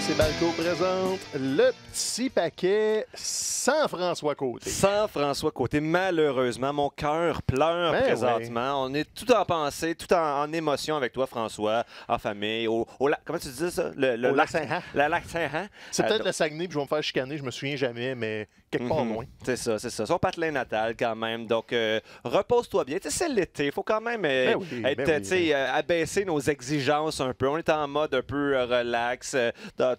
RDS et Balco présente le petit paquet sans François Côté. Sans François Côté, malheureusement, mon cœur pleure présentement. Oui. On est tout en pensée, tout en émotion avec toi, François, en famille, comment tu disais ça? Le lac Saint-Han. Le lac Saint-Han. C'est peut-être le Saguenay, puis je vais me faire chicaner, je me souviens jamais, mais quelque part loin. C'est ça, c'est ça. Son patelin natal quand même. Donc, repose-toi bien. Tu sais, c'est l'été. Il faut quand même abaisser nos exigences un peu. On est en mode un peu relax.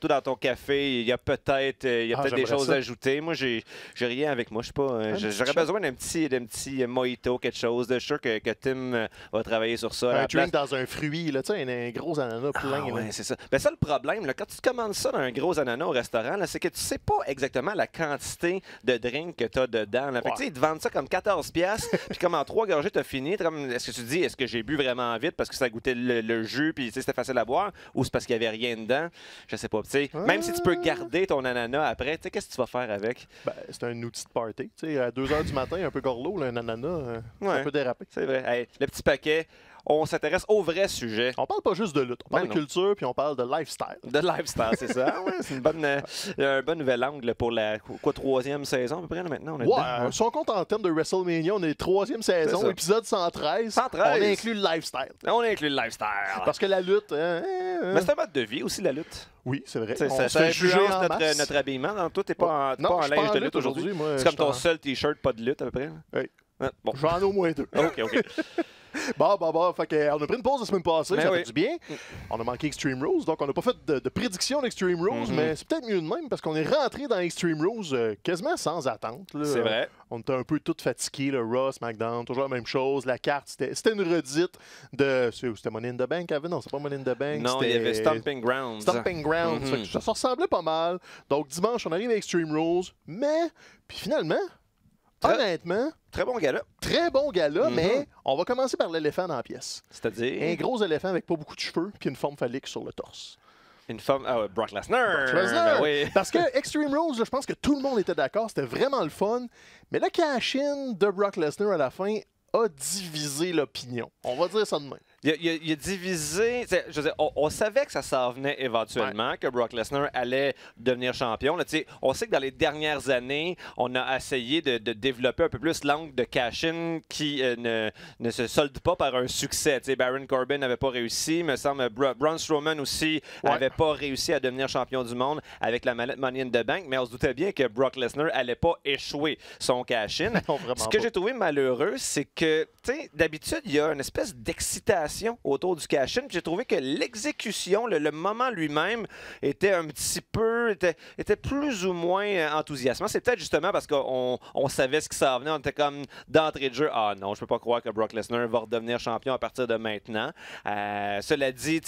Tout dans ton café, il y a peut-être des choses à ajouter. Moi, j'ai rien avec moi. Je sais pas. J'aurais besoin d'un petit mojito, quelque chose. Je suis sûr que Tim va travailler sur ça. Un drink dans un fruit, là, tu sais, un gros ananas plein. Oui, c'est ça. Ben ça, le problème, là, quand tu commandes ça dans un gros ananas au restaurant, c'est que tu sais pas exactement la quantité de drink que tu as dedans. Là. Fait que, ils te vendent ça comme 14$, puis comme en 3 gorgées, tu as fini. Est-ce que tu dis, est-ce que j'ai bu vraiment vite parce que ça goûtait le jus, puis c'était facile à boire, ou c'est parce qu'il n'y avait rien dedans? Je sais pas. Même si tu peux garder ton ananas après, qu'est-ce que tu vas faire avec? Ben, c'est un outil de party. À 2h du matin, un peu gorlot, là, un ananas, ça peut déraper. C'est vrai. Hey, le petit paquet. On s'intéresse au vrai sujet. On parle pas juste de lutte, on parle de culture puis on parle de lifestyle. De lifestyle, c'est ça. Ouais, c'est un bon nouvel angle pour la 3e saison à peu près là, maintenant. Si on compte en termes de WrestleMania, on est 3e saison, épisode 113. 113. On inclut le lifestyle. On inclut le lifestyle. Parce que la lutte... Mais c'est un mode de vie aussi, la lutte. Oui, c'est vrai. Ça influence notre habillement. Donc, toi, t'es pas en linge de lutte aujourd'hui. C'est comme ton seul T-shirt, pas de lutte à peu près. Oui. Bon. J'en ai au moins 2. OK. Bon. Fait que, on a pris une pause la semaine passée, ça fait du bien. Mm. On a manqué Extreme Rules, donc on n'a pas fait de prédiction d'Extreme Rules, mais c'est peut-être mieux de même parce qu'on est rentré dans Extreme Rules quasiment sans attente. C'est vrai. On était un peu tous fatigués, le Raw, SmackDown, toujours la même chose. La carte, c'était une redite de... C'était Money in the Bank avant? Non, c'est pas Money in the Bank. Non, il y avait Stomping Grounds. Stomping Grounds. Ça ressemblait pas mal. Donc dimanche, on arrive à Extreme Rules, mais... Puis finalement... Honnêtement, très bon gala. Très bon gala, mais on va commencer par l'éléphant dans la pièce. C'est-à-dire? Un gros éléphant avec pas beaucoup de cheveux puis une forme phallique sur le torse. Une forme... Ah, Brock Lesnar! Brock Lesnar! Oui. Parce que Extreme Rules, je pense que tout le monde était d'accord, c'était vraiment le fun. Mais le cash-in de Brock Lesnar à la fin a divisé l'opinion. On va dire ça de même. Il a divisé. Je veux dire, on savait que ça s'en venait éventuellement, que Brock Lesnar allait devenir champion. Là, on sait que dans les dernières années, on a essayé de développer un peu plus l'angle de cash-in qui ne se solde pas par un succès. Baron Corbin n'avait pas réussi. Il me semble Braun Strowman aussi n'avait pas réussi à devenir champion du monde avec la mallette Money in the Bank, mais on se doutait bien que Brock Lesnar n'allait pas échouer son cash-in. Ce que j'ai trouvé malheureux, c'est que d'habitude, il y a une espèce d'excitation autour du cash-in. J'ai trouvé que l'exécution, le moment lui-même, était un petit peu, était plus ou moins enthousiasmant. C'est peut-être justement parce qu'on savait ce qui s'en venait. On était comme d'entrée de jeu. Ah non, je peux pas croire que Brock Lesnar va redevenir champion à partir de maintenant. Cela dit,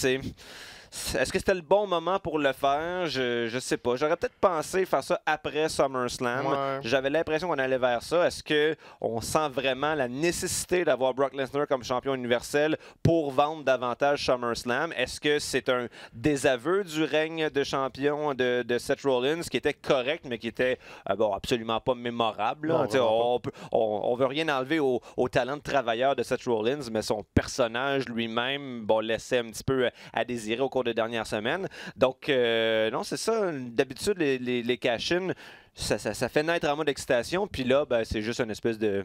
est-ce que c'était le bon moment pour le faire? Je sais pas. J'aurais peut-être pensé faire ça après SummerSlam. Ouais. J'avais l'impression qu'on allait vers ça. Est-ce qu'on sent vraiment la nécessité d'avoir Brock Lesnar comme champion universel pour vendre davantage SummerSlam? Est-ce que c'est un désaveu du règne de champion de Seth Rollins qui était correct, mais qui était absolument pas mémorable? Non, on veut rien enlever au talent de travailleur de Seth Rollins, mais son personnage lui-même laissait un petit peu à désirer au cours des dernières semaines. Donc, non, c'est ça. D'habitude, les cash-in, ça fait naître en mode excitation, puis là, c'est juste une espèce de...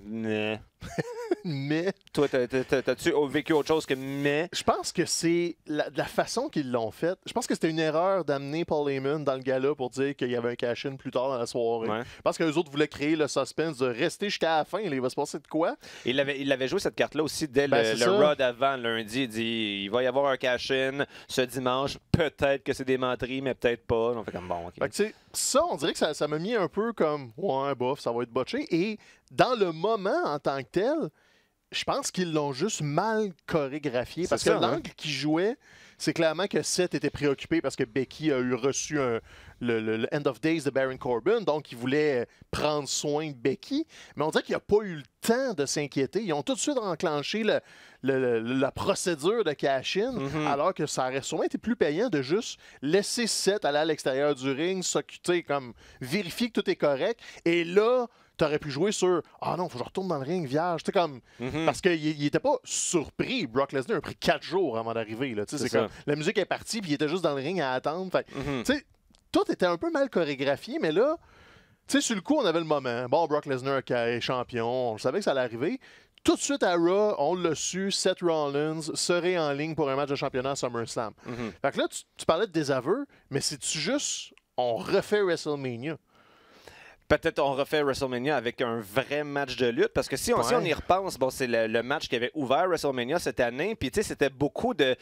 Mais... Toi, t'as-tu vécu autre chose que mais? Je pense que c'est la façon qu'ils l'ont fait. Je pense que c'était une erreur d'amener Paul Heyman dans le gala pour dire qu'il y avait un cash-in plus tard dans la soirée. Ouais. Parce que les autres voulaient créer le suspense de rester jusqu'à la fin. Là, il va se passer de quoi? Il avait joué cette carte-là aussi dès le Raw d'avant, lundi. Il dit il va y avoir un cash-in ce dimanche. Peut-être que c'est des menteries, mais peut-être pas. On fait comme bon, OK. Fait que, ça, on dirait que ça m'a mis un peu comme ouais, bof, ça va être botché. Et dans le moment en tant que tel, je pense qu'ils l'ont juste mal chorégraphié. Parce que l'angle qu'ils jouaient, c'est clairement que Seth était préoccupé parce que Becky a reçu le End of Days de Baron Corbin, donc il voulait prendre soin de Becky. Mais on dirait qu'il n'a pas eu le temps de s'inquiéter. Ils ont tout de suite enclenché la procédure de cash-in, alors que ça aurait sûrement été plus payant de juste laisser Seth aller à l'extérieur du ring, s'occuper, comme vérifier que tout est correct. Et là, tu aurais pu jouer sur « Ah non, faut que je retourne dans le ring, vierge. » Comme, parce qu'il n'était pas surpris. Brock Lesnar a pris 4 jours avant d'arriver. C'est comme, la musique est partie, puis il était juste dans le ring à attendre. Fait, tout était un peu mal chorégraphié, mais là, tu sais, sur le coup, on avait le moment. Bon, Brock Lesnar est champion, on savait que ça allait arriver. Tout de suite à Raw, on l'a su, Seth Rollins serait en ligne pour un match de championnat à SummerSlam. Fait que là, tu parlais de désaveu, mais c'est-tu juste, on refait WrestleMania? Peut-être on refait WrestleMania avec un vrai match de lutte, parce que si on y repense, bon, c'est le match qui avait ouvert WrestleMania cette année, puis tu sais, c'était beaucoup de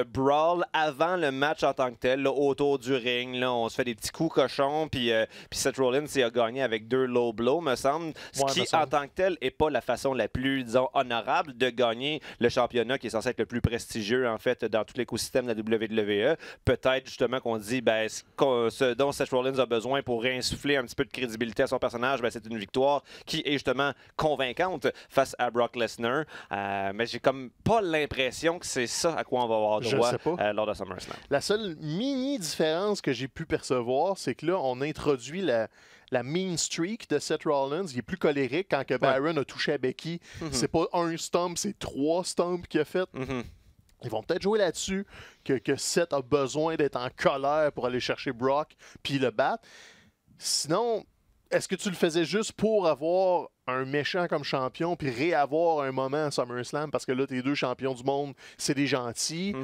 brawl avant le match en tant que tel, là, autour du ring, là, on se fait des petits coups cochons, puis Seth Rollins a gagné avec 2 low blows, me semble, ce qui, en tant que tel, n'est pas la façon la plus, disons, honorable de gagner le championnat qui est censé être le plus prestigieux, en fait, dans tout l'écosystème de la WWE. Peut-être, justement, qu'on dit, ben, ce dont Seth Rollins a besoin pour réinsuffler un petit peu de crédibilité à son personnage, ben, c'est une victoire qui est justement convaincante face à Brock Lesnar. Mais j'ai comme pas l'impression que c'est ça à quoi on va avoir droit lors de SummerSlam. La seule mini différence que j'ai pu percevoir, c'est que là, on introduit la mean streak de Seth Rollins. Il est plus colérique quand que Baron a touché à Becky. C'est pas un stomp, c'est 3 stomps qu'il a fait. Ils vont peut-être jouer là-dessus, que Seth a besoin d'être en colère pour aller chercher Brock puis le battre. Sinon, est-ce que tu le faisais juste pour avoir un méchant comme champion puis réavoir un moment à SummerSlam parce que là, tes 2 champions du monde, c'est des gentils?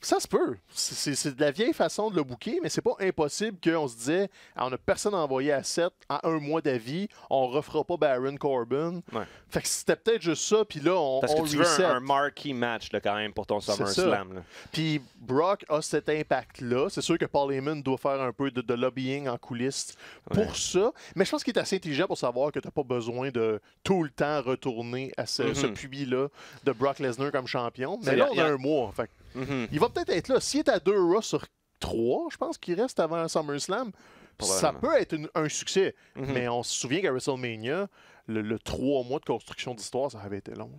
Ça se peut. C'est de la vieille façon de le booker, mais c'est pas impossible qu'on se disait on n'a personne envoyé à 7 à 1 mois d'avis, on refera pas Baron Corbin. Fait que c'était peut-être juste ça, puis là, on parce que tu reset. veux un marquee match là, quand même pour ton SummerSlam. Puis Brock a cet impact-là. C'est sûr que Paul Heyman doit faire un peu de lobbying en coulisses pour ça, mais je pense qu'il est assez intelligent pour savoir que tu n'as pas besoin de tout le temps retourner à ce puits-là de Brock Lesnar comme champion. Mais là, on a un mois. Fait il va peut-être être là. S'il est à 2 Raw sur 3, je pense qu'il reste avant SummerSlam, ça peut être un succès. Mais on se souvient qu'à WrestleMania, le 3 mois de construction d'histoire, ça avait été long.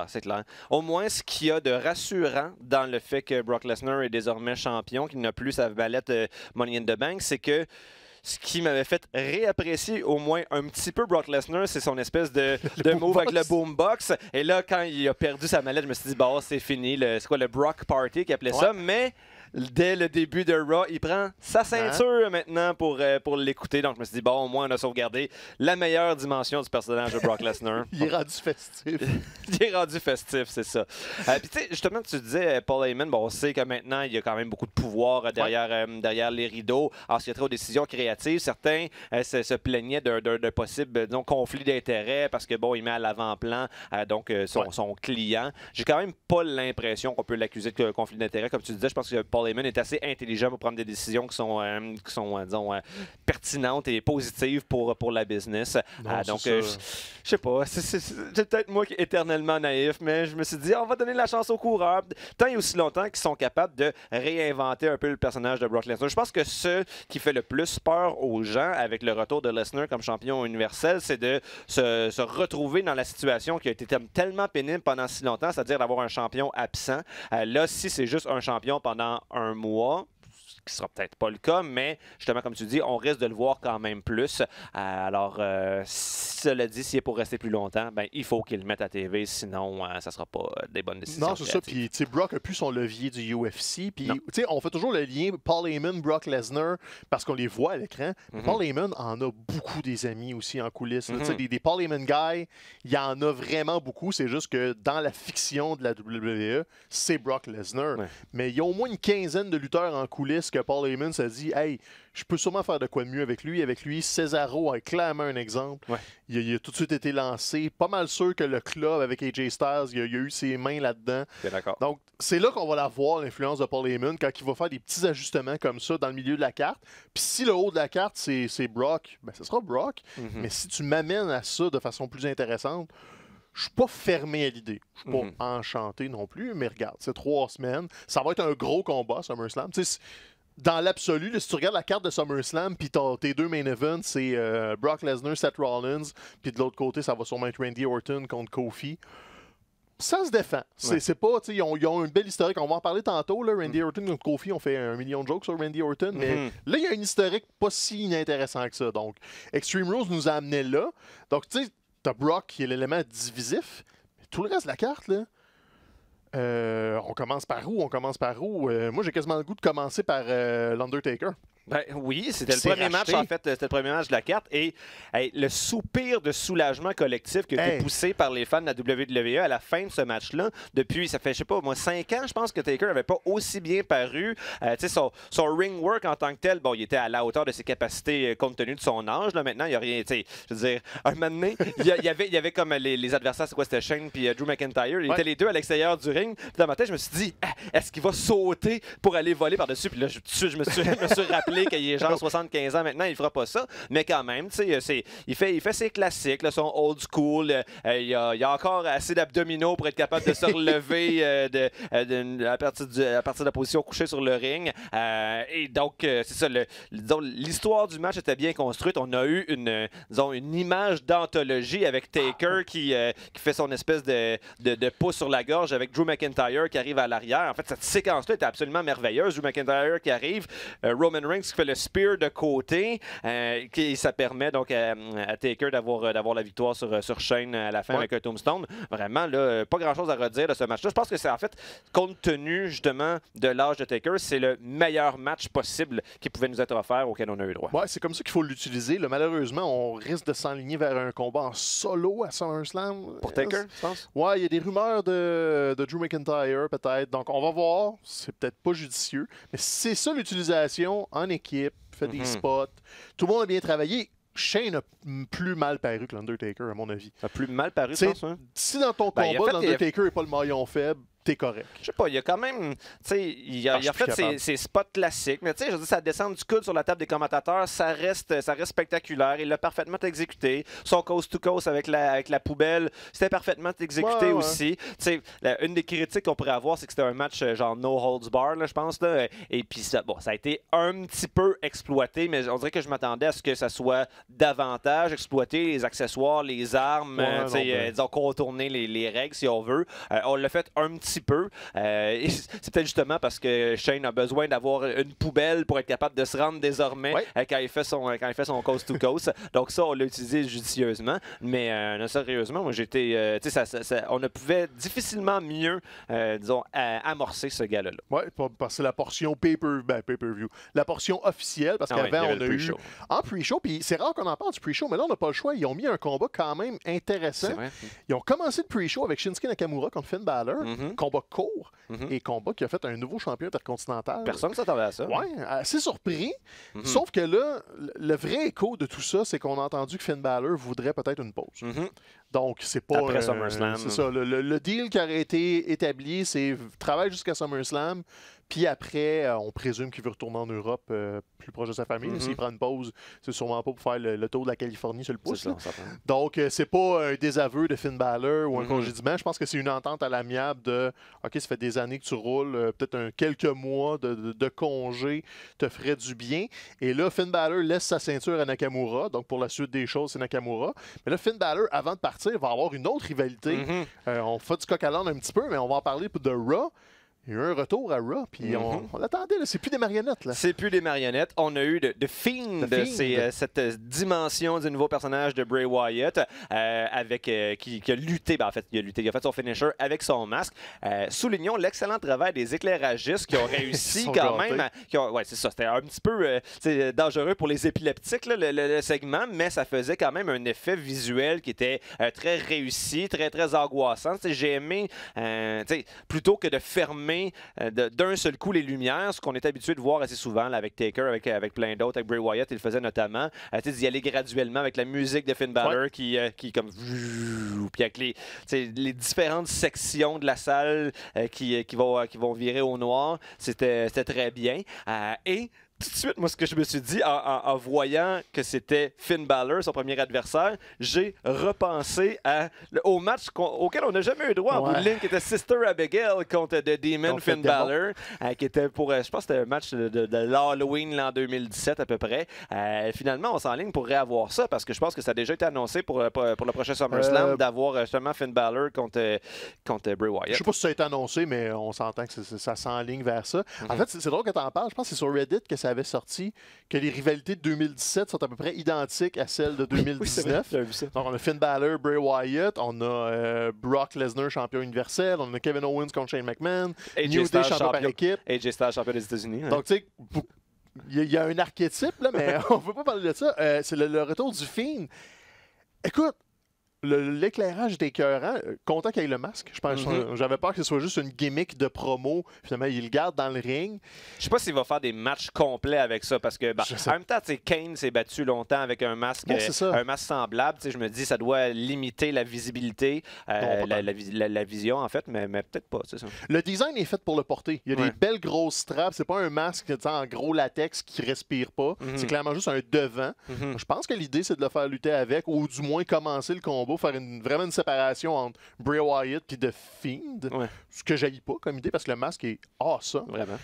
C'est clair. Au moins, ce qu'il y a de rassurant dans le fait que Brock Lesnar est désormais champion, qu'il n'a plus sa valette Money in the Bank, c'est que ce qui m'avait fait réapprécier au moins un petit peu Brock Lesnar, c'est son espèce de move avec le boombox. Et là, quand il a perdu sa mallette, je me suis dit, bah, c'est fini. C'est quoi le Brock Party qu'il appelait ça? Mais dès le début de Raw, il prend sa ceinture maintenant pour l'écouter. Donc, je me suis dit, bon, au moins, on a sauvegardé la meilleure dimension du personnage de Brock Lesnar. Il est rendu festif. Il est rendu festif, c'est ça. Puis, tu sais, justement, tu disais, Paul Heyman, bon, on sait que maintenant, il y a quand même beaucoup de pouvoir derrière les rideaux. Alors, s'il y a trop de décisions créatives, certains se plaignaient d'un possible conflit d'intérêts parce que, bon, il met à l'avant-plan son client. J'ai quand même pas l'impression qu'on peut l'accuser de conflit d'intérêts. Comme tu disais, je pense que Paul Heyman est assez intelligent pour prendre des décisions qui sont disons, pertinentes et positives pour la business. Donc, je sais pas, c'est peut-être moi qui est éternellement naïf, mais je me suis dit, on va donner la chance aux coureurs, tant et aussi longtemps qu'ils sont capables de réinventer un peu le personnage de Brock Lesnar. Je pense que ce qui fait le plus peur aux gens avec le retour de Lesnar comme champion universel, c'est de se retrouver dans la situation qui a été tellement pénible pendant si longtemps, c'est-à-dire d'avoir un champion absent. Là, si c'est juste un champion pendant un mois, ce qui sera peut-être pas le cas, mais justement, comme tu dis, on risque de le voir quand même plus. Alors, cela dit, s'il est pour rester plus longtemps, ben, il faut qu'il le mette à TV, sinon, ça sera pas des bonnes décisions. Non, c'est ça. Puis, tu sais, Brock a plus son levier du UFC. Puis, tu sais, on fait toujours le lien Paul Heyman, Brock Lesnar, parce qu'on les voit à l'écran. Paul Heyman en a beaucoup des amis aussi en coulisses. Tu sais, des Paul Heyman guys, il y en a vraiment beaucoup. C'est juste que dans la fiction de la WWE, c'est Brock Lesnar. Mais il y a au moins une quinzaine de lutteurs en coulisses que Paul Heyman s'est dit, hey, je peux sûrement faire de quoi de mieux avec lui. Avec lui, Cesaro est clairement un exemple. Il a tout de suite été lancé. Pas mal sûr que le club avec AJ Styles, il a eu ses mains là-dedans. Donc, c'est là qu'on va la voir, l'influence de Paul Heyman, quand il va faire des petits ajustements comme ça dans le milieu de la carte. Puis si le haut de la carte, c'est Brock, ben ce sera Brock. Mais si tu m'amènes à ça de façon plus intéressante, je suis pas fermé à l'idée. Je suis pas enchanté non plus, mais regarde, c'est 3 semaines. Ça va être un gros combat, SummerSlam. Tu sais, dans l'absolu, là, si tu regardes la carte de SummerSlam, puis tes 2 main events, c'est Brock Lesnar, Seth Rollins, puis de l'autre côté, ça va sûrement être Randy Orton contre Kofi. Ça se défend. C'est pas, ils ont une belle historique. On va en parler tantôt. Là, Randy Orton contre Kofi, on fait 1 million de jokes sur Randy Orton, mais là, il y a une historique pas si inintéressant que ça. Donc, Extreme Rules nous a amené là. Donc, tu sais, t'as Brock qui est l'élément divisif, mais tout le reste de la carte, là, On commence par où? Moi, j'ai quasiment le goût de commencer par l'Undertaker. Ben, oui, c'était le premier match, en fait. C'était le premier match de la carte. Et le soupir de soulagement collectif qui a été poussé par les fans de la WWE à la fin de ce match-là. Depuis, ça fait, je sais pas, moi, 5 ans, je pense que Taker n'avait pas aussi bien paru. Son ring work en tant que tel, bon, il était à la hauteur de ses capacités compte tenu de son âge. Là, maintenant, il n'y a rien. Je veux dire, un moment donné, il y avait comme les adversaires, c'est quoi? C'était Shane puis Drew McIntyre. Ils étaient les deux à l'extérieur du ring. Puis dans ma tête, je me suis dit, est-ce qu'il va sauter pour aller voler par-dessus? Puis là, je me suis rappelé qu'il est genre 75 ans maintenant, il ne fera pas ça. Mais quand même, il fait ses classiques, là, son old school. Il y a encore assez d'abdominaux pour être capable de se relever à partir de la position couchée sur le ring. Et donc, c'est ça. L'histoire du match était bien construite. On a eu une image d'anthologie avec Taker qui fait son espèce de pouce sur la gorge avec Drew McIntyre qui arrive à l'arrière. En fait, cette séquence-là était absolument merveilleuse. Drew McIntyre qui arrive, Roman Reigns qui fait le spear de côté, ça permet donc à Taker d'avoir la victoire sur Shane à la fin avec un tombstone. Vraiment, là, pas grand-chose à redire de ce match-là. Je pense que c'est en fait, compte tenu justement de l'âge de Taker, c'est le meilleur match possible qui pouvait nous être offert auquel on a eu droit. Ouais, c'est comme ça qu'il faut l'utiliser. Malheureusement, on risque de s'enligner vers un combat en solo à SummerSlam. Pour Taker, je pense? Ouais, il y a des rumeurs de Drew McIntyre, peut-être. Donc, on va voir. C'est peut-être pas judicieux. Mais c'est ça l'utilisation en équipe, fait des spots. Tout le monde a bien travaillé. Shane a plus mal paru que l'Undertaker, à mon avis. A plus mal paru, je pense. Hein? Si dans ton combat, l'Undertaker n'est pas le maillon faible, t'es correct. Je sais pas, il y a quand même. Il a fait ses spots classiques, mais je veux dire, sa descente du coude sur la table des commentateurs, ça reste spectaculaire. Il l'a parfaitement exécuté. Son coast-to-coast avec la poubelle, c'était parfaitement exécuté aussi. Une des critiques qu'on pourrait avoir, c'est que c'était un match genre no holds bar, je pense. Là. Et puis, ça a été un petit peu exploité, mais on dirait que je m'attendais à ce que ça soit davantage exploité, les accessoires, les armes, disons, contourner les règles, si on veut. On l'a fait un petit peu. C'est peut-être justement parce que Shane a besoin d'avoir une poubelle pour être capable de se rendre désormais quand il fait son coast-to-coast. Donc ça, on l'a utilisé judicieusement. Mais sérieusement, moi j'étais... on ne pouvait difficilement mieux, disons, amorcer ce gala-là. Oui, parce que c'est la portion pay-per-view. La portion officielle, parce qu'avant, on a eu... En pre-show, puis c'est rare qu'on en parle du pre-show, mais là, on n'a pas le choix. Ils ont mis un combat quand même intéressant. Ils ont commencé le pre-show avec Shinsuke Nakamura contre Finn Balor. Combat court et combat qui a fait un nouveau champion intercontinental. Personne ne s'attendait à ça. Oui, assez surpris. Sauf que là, le vrai écho de tout ça, c'est qu'on a entendu que Finn Balor voudrait peut-être une pause. Donc, c'est pas... Après SummerSlam. C'est ça. Le deal qui aurait été établi, c'est travail jusqu'à SummerSlam. Puis après, on présume qu'il veut retourner en Europe plus proche de sa famille. S'il prend une pause, c'est sûrement pas pour faire le tour de la Californie sur le pouce. Donc, c'est pas un désaveu de Finn Balor ou un congédiement. Je pense que c'est une entente à l'amiable de OK, ça fait des années que tu roules, peut-être quelques mois de congé te ferait du bien. Et là, Finn Balor laisse sa ceinture à Nakamura. Donc, pour la suite des choses, c'est Nakamura. Mais là, Finn Balor, avant de partir, va avoir une autre rivalité. On fait du coq à l'âne un petit peu, mais on va en parler de Raw. Il y a eu un retour à Raw, puis on l'attendait. C'est plus des marionnettes. C'est plus des marionnettes. On a eu de Fiend, cette dimension du nouveau personnage de Bray Wyatt, qui a lutté. En fait, il a fait son finisher avec son masque. Soulignons l'excellent travail des éclairagistes qui ont réussi quand même. C'est ça. C'était un petit peu dangereux pour les épileptiques, là, le segment, mais ça faisait quand même un effet visuel qui était très réussi, très, très angoissant. J'ai aimé, plutôt que de fermer d'un seul coup les lumières, ce qu'on est habitué de voir assez souvent là, avec Taker, avec plein d'autres, avec Bray Wyatt, il le faisait notamment, d'y aller graduellement avec la musique de Finn Balor qui comme... Puis avec les différentes sections de la salle qui vont virer au noir, c'était très bien. Et tout de suite, moi, ce que je me suis dit en voyant que c'était Finn Balor, son premier adversaire, j'ai repensé au match auquel on n'a jamais eu droit en bout de ligne, qui était Sister Abigail contre The Demon Finn Balor, qui était pour, je pense que c'était un match de l'Halloween l'an 2017 à peu près. Finalement, on s'enligne pour réavoir ça, parce que je pense que ça a déjà été annoncé pour le prochain SummerSlam d'avoir justement Finn Balor contre Bray Wyatt. Je sais pas si ça a été annoncé, mais on s'entend que ça s'enligne vers ça. En fait, c'est drôle que tu en parles. Je pense que c'est sur Reddit que ça avait sorti que les rivalités de 2017 sont à peu près identiques à celles de 2019. Oui, vu ça. Donc, on a Finn Balor, Bray Wyatt, on a Brock Lesnar, champion universel, on a Kevin Owens contre Shane McMahon, New Day, champion par équipe. AJ Styles, champion des États-Unis. Hein. Donc, tu sais, il y a un archétype, là, mais on ne veut pas parler de ça. C'est le retour du Fiend. Écoute, l'éclairage était écœurant. Content qu'il y ait le masque. Je pense, j'avais peur que ce soit juste une gimmick de promo. Finalement, il le garde dans le ring. Je sais pas s'il va faire des matchs complets avec ça parce que, en même temps, Kane s'est battu longtemps avec un masque, semblable. Je me dis ça doit limiter la visibilité, la vision, en fait, mais peut-être pas. C'est ça. Le design est fait pour le porter. Il y a des belles grosses straps. C'est pas un masque en gros latex qui respire pas. C'est clairement juste un devant. Je pense que l'idée, c'est de le faire lutter avec ou du moins commencer le combat, faire vraiment une séparation entre Bray Wyatt et The Fiend, ce que j'haïs pas comme idée parce que le masque est awesome. Vraiment.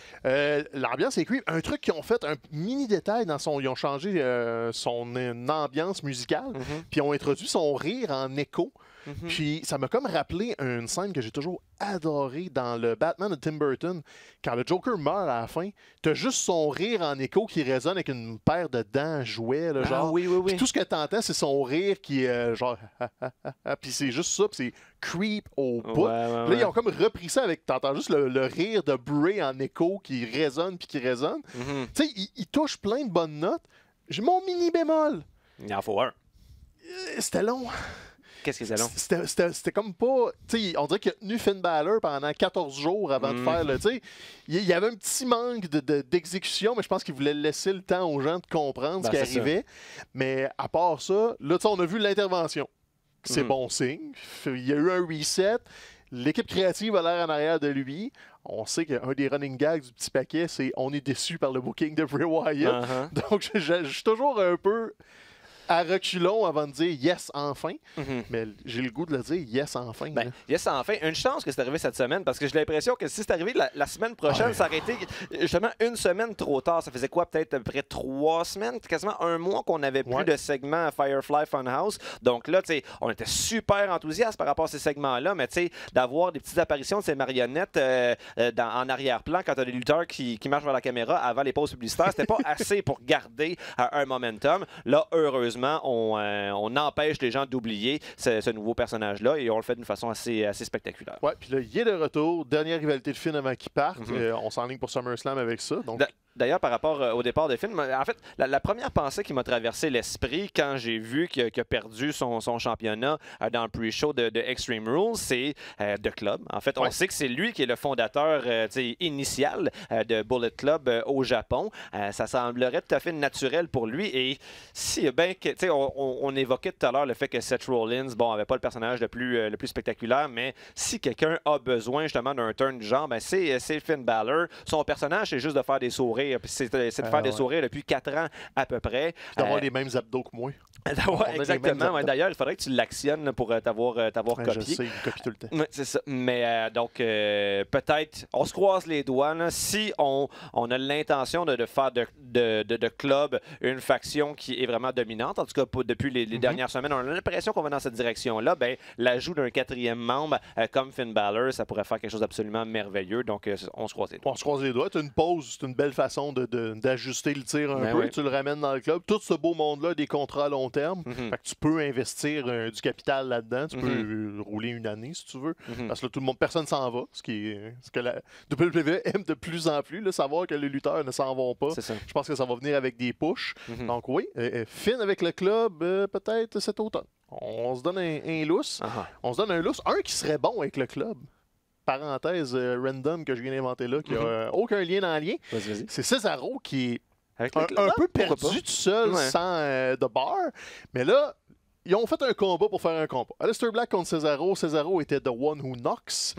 L'ambiance est creep. Un truc qu'ils ont fait, un mini détail dans son... Ils ont changé son ambiance musicale, puis ils ont introduit son rire en écho. Puis ça m'a comme rappelé une scène que j'ai toujours adorée dans le Batman de Tim Burton. Quand le Joker meurt à la fin, t'as juste son rire en écho qui résonne avec une paire de dents jouets. Là, genre. Oui. Puis tout ce que t'entends, c'est son rire qui est genre... Puis c'est juste ça, puis c'est creep au bout. Là, ils ont comme repris ça avec... T'entends juste le rire de Bray en écho qui résonne puis qui résonne. Tu sais, il touche plein de bonnes notes. J'ai mon mini bémol. Il en faut un. C'était long. Qu'est-ce que c'est long? C'était comme pas... T'sais, on dirait qu'il a tenu Finn Balor pendant 14 jours avant de faire... Il y avait un petit manque d'exécution, mais je pense qu'il voulait laisser le temps aux gens de comprendre ce qui arrivait. Mais à part ça, là, on a vu l'intervention. C'est bon signe. Il y a eu un reset. L'équipe créative a l'air en arrière de lui. On sait qu'un des running gags du petit paquet, c'est « On est déçu par le booking de Bray Wyatt ». Donc, je suis toujours un peu... à reculons avant de dire yes enfin, mais j'ai le goût de le dire yes enfin. Yes enfin. Une chance que c'est arrivé cette semaine parce que j'ai l'impression que si c'est arrivé la semaine prochaine, ça aurait été justement une semaine trop tard. Ça faisait quoi, peut-être à peu près 3 semaines, quasiment un mois qu'on n'avait plus de segments à Firefly Funhouse. Donc là, on était super enthousiastes par rapport à ces segments-là, mais d'avoir des petites apparitions de ces marionnettes en arrière-plan quand tu as des lutteurs qui marchent vers la caméra avant les pauses publicitaires, c'était pas assez pour garder un momentum. Là, heureusement, on empêche les gens d'oublier ce nouveau personnage-là et on le fait d'une façon assez spectaculaire. Ouais, puis là, il est de retour. Dernière rivalité de Finn avant qu'il parte. On s'enligne pour SummerSlam avec ça. Donc... D'ailleurs, par rapport au départ de film, en fait, la première pensée qui m'a traversé l'esprit quand j'ai vu qu'il a perdu son championnat dans le pre-show de Extreme Rules, c'est The Club. En fait, on sait que c'est lui qui est le fondateur initial de Bullet Club au Japon. Ça semblerait tout à fait naturel pour lui. Et si, on évoquait tout à l'heure le fait que Seth Rollins, n'avait pas le personnage le plus spectaculaire, mais si quelqu'un a besoin justement d'un turn du genre, c'est Finn Balor. Son personnage, c'est juste de faire des sourires. C'est de faire des sourires depuis 4 ans à peu près. D'avoir les mêmes abdos que moi. Exactement. D'ailleurs, il faudrait que tu l'actionnes pour t'avoir copié. Je sais, il copie tout le temps. C'est ça. Mais donc, peut-être, on se croise les doigts. Là, si on a l'intention de faire de Club une faction qui est vraiment dominante, en tout cas depuis les dernières semaines, on a l'impression qu'on va dans cette direction-là. L'ajout d'un 4e membre comme Finn Balor, ça pourrait faire quelque chose d'absolument merveilleux. Donc, on se croise les doigts. On se croise les doigts. Tu as une pause, c'est une belle façon d'ajuster le tir un peu. Tu le ramènes dans le club. Tout ce beau monde-là a des contrats à long terme. Fait que tu peux investir du capital là-dedans. Tu peux rouler une année si tu veux. Parce que là, personne s'en va. Ce que la WWE aime de plus en plus, là, savoir que les lutteurs ne s'en vont pas. Je pense que ça va venir avec des pushs. Donc oui, Finn avec le club, peut-être cet automne. On se donne un lousse. On se donne un lousse. Un qui serait bon avec le club. Parenthèse random que je viens d'inventer là, qui n'a aucun lien dans le lien. Vas-y. C'est Cesaro qui est un peu perdu tout seul sans de bar. Mais là, ils ont fait un combat pour faire un combat. Aleister Black contre Cesaro. Cesaro était The One Who Knocks.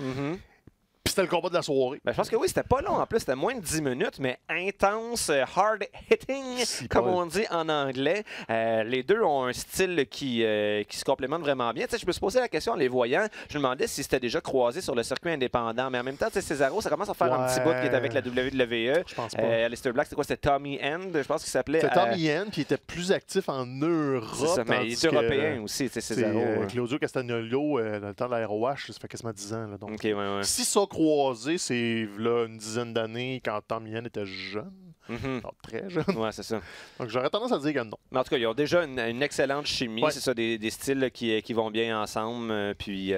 Puis c'était le combat de la soirée. Je pense que oui, c'était pas long en plus, c'était moins de 10 minutes, mais intense, hard-hitting, comme on dit en anglais. Les deux ont un style qui se complémente vraiment bien. Je me suis posé la question en les voyant, je me demandais si c'était déjà croisé sur le circuit indépendant, mais en même temps, Cesaro, ça commence à faire un petit bout qui est avec la WWE. Je pense pas. Aleister Black, c'était quoi? C'était Tommy End, je pense qu'il s'appelait. C'était Tommy End, puis il était plus actif en Europe. C'est ça, mais il est européen aussi, Cesaro. Claudio Castagnolo, dans le temps de la ROH, ça fait quasiment 10 ans. Là, donc. Okay, Si ça croisé, c'est là une dizaine d'années quand Tommy End était jeune. Alors, très jeune. Ouais, c'est ça. Donc, j'aurais tendance à dire que non. Mais en tout cas, ils ont déjà une excellente chimie. Ouais. C'est ça, des styles là, qui vont bien ensemble. Puis,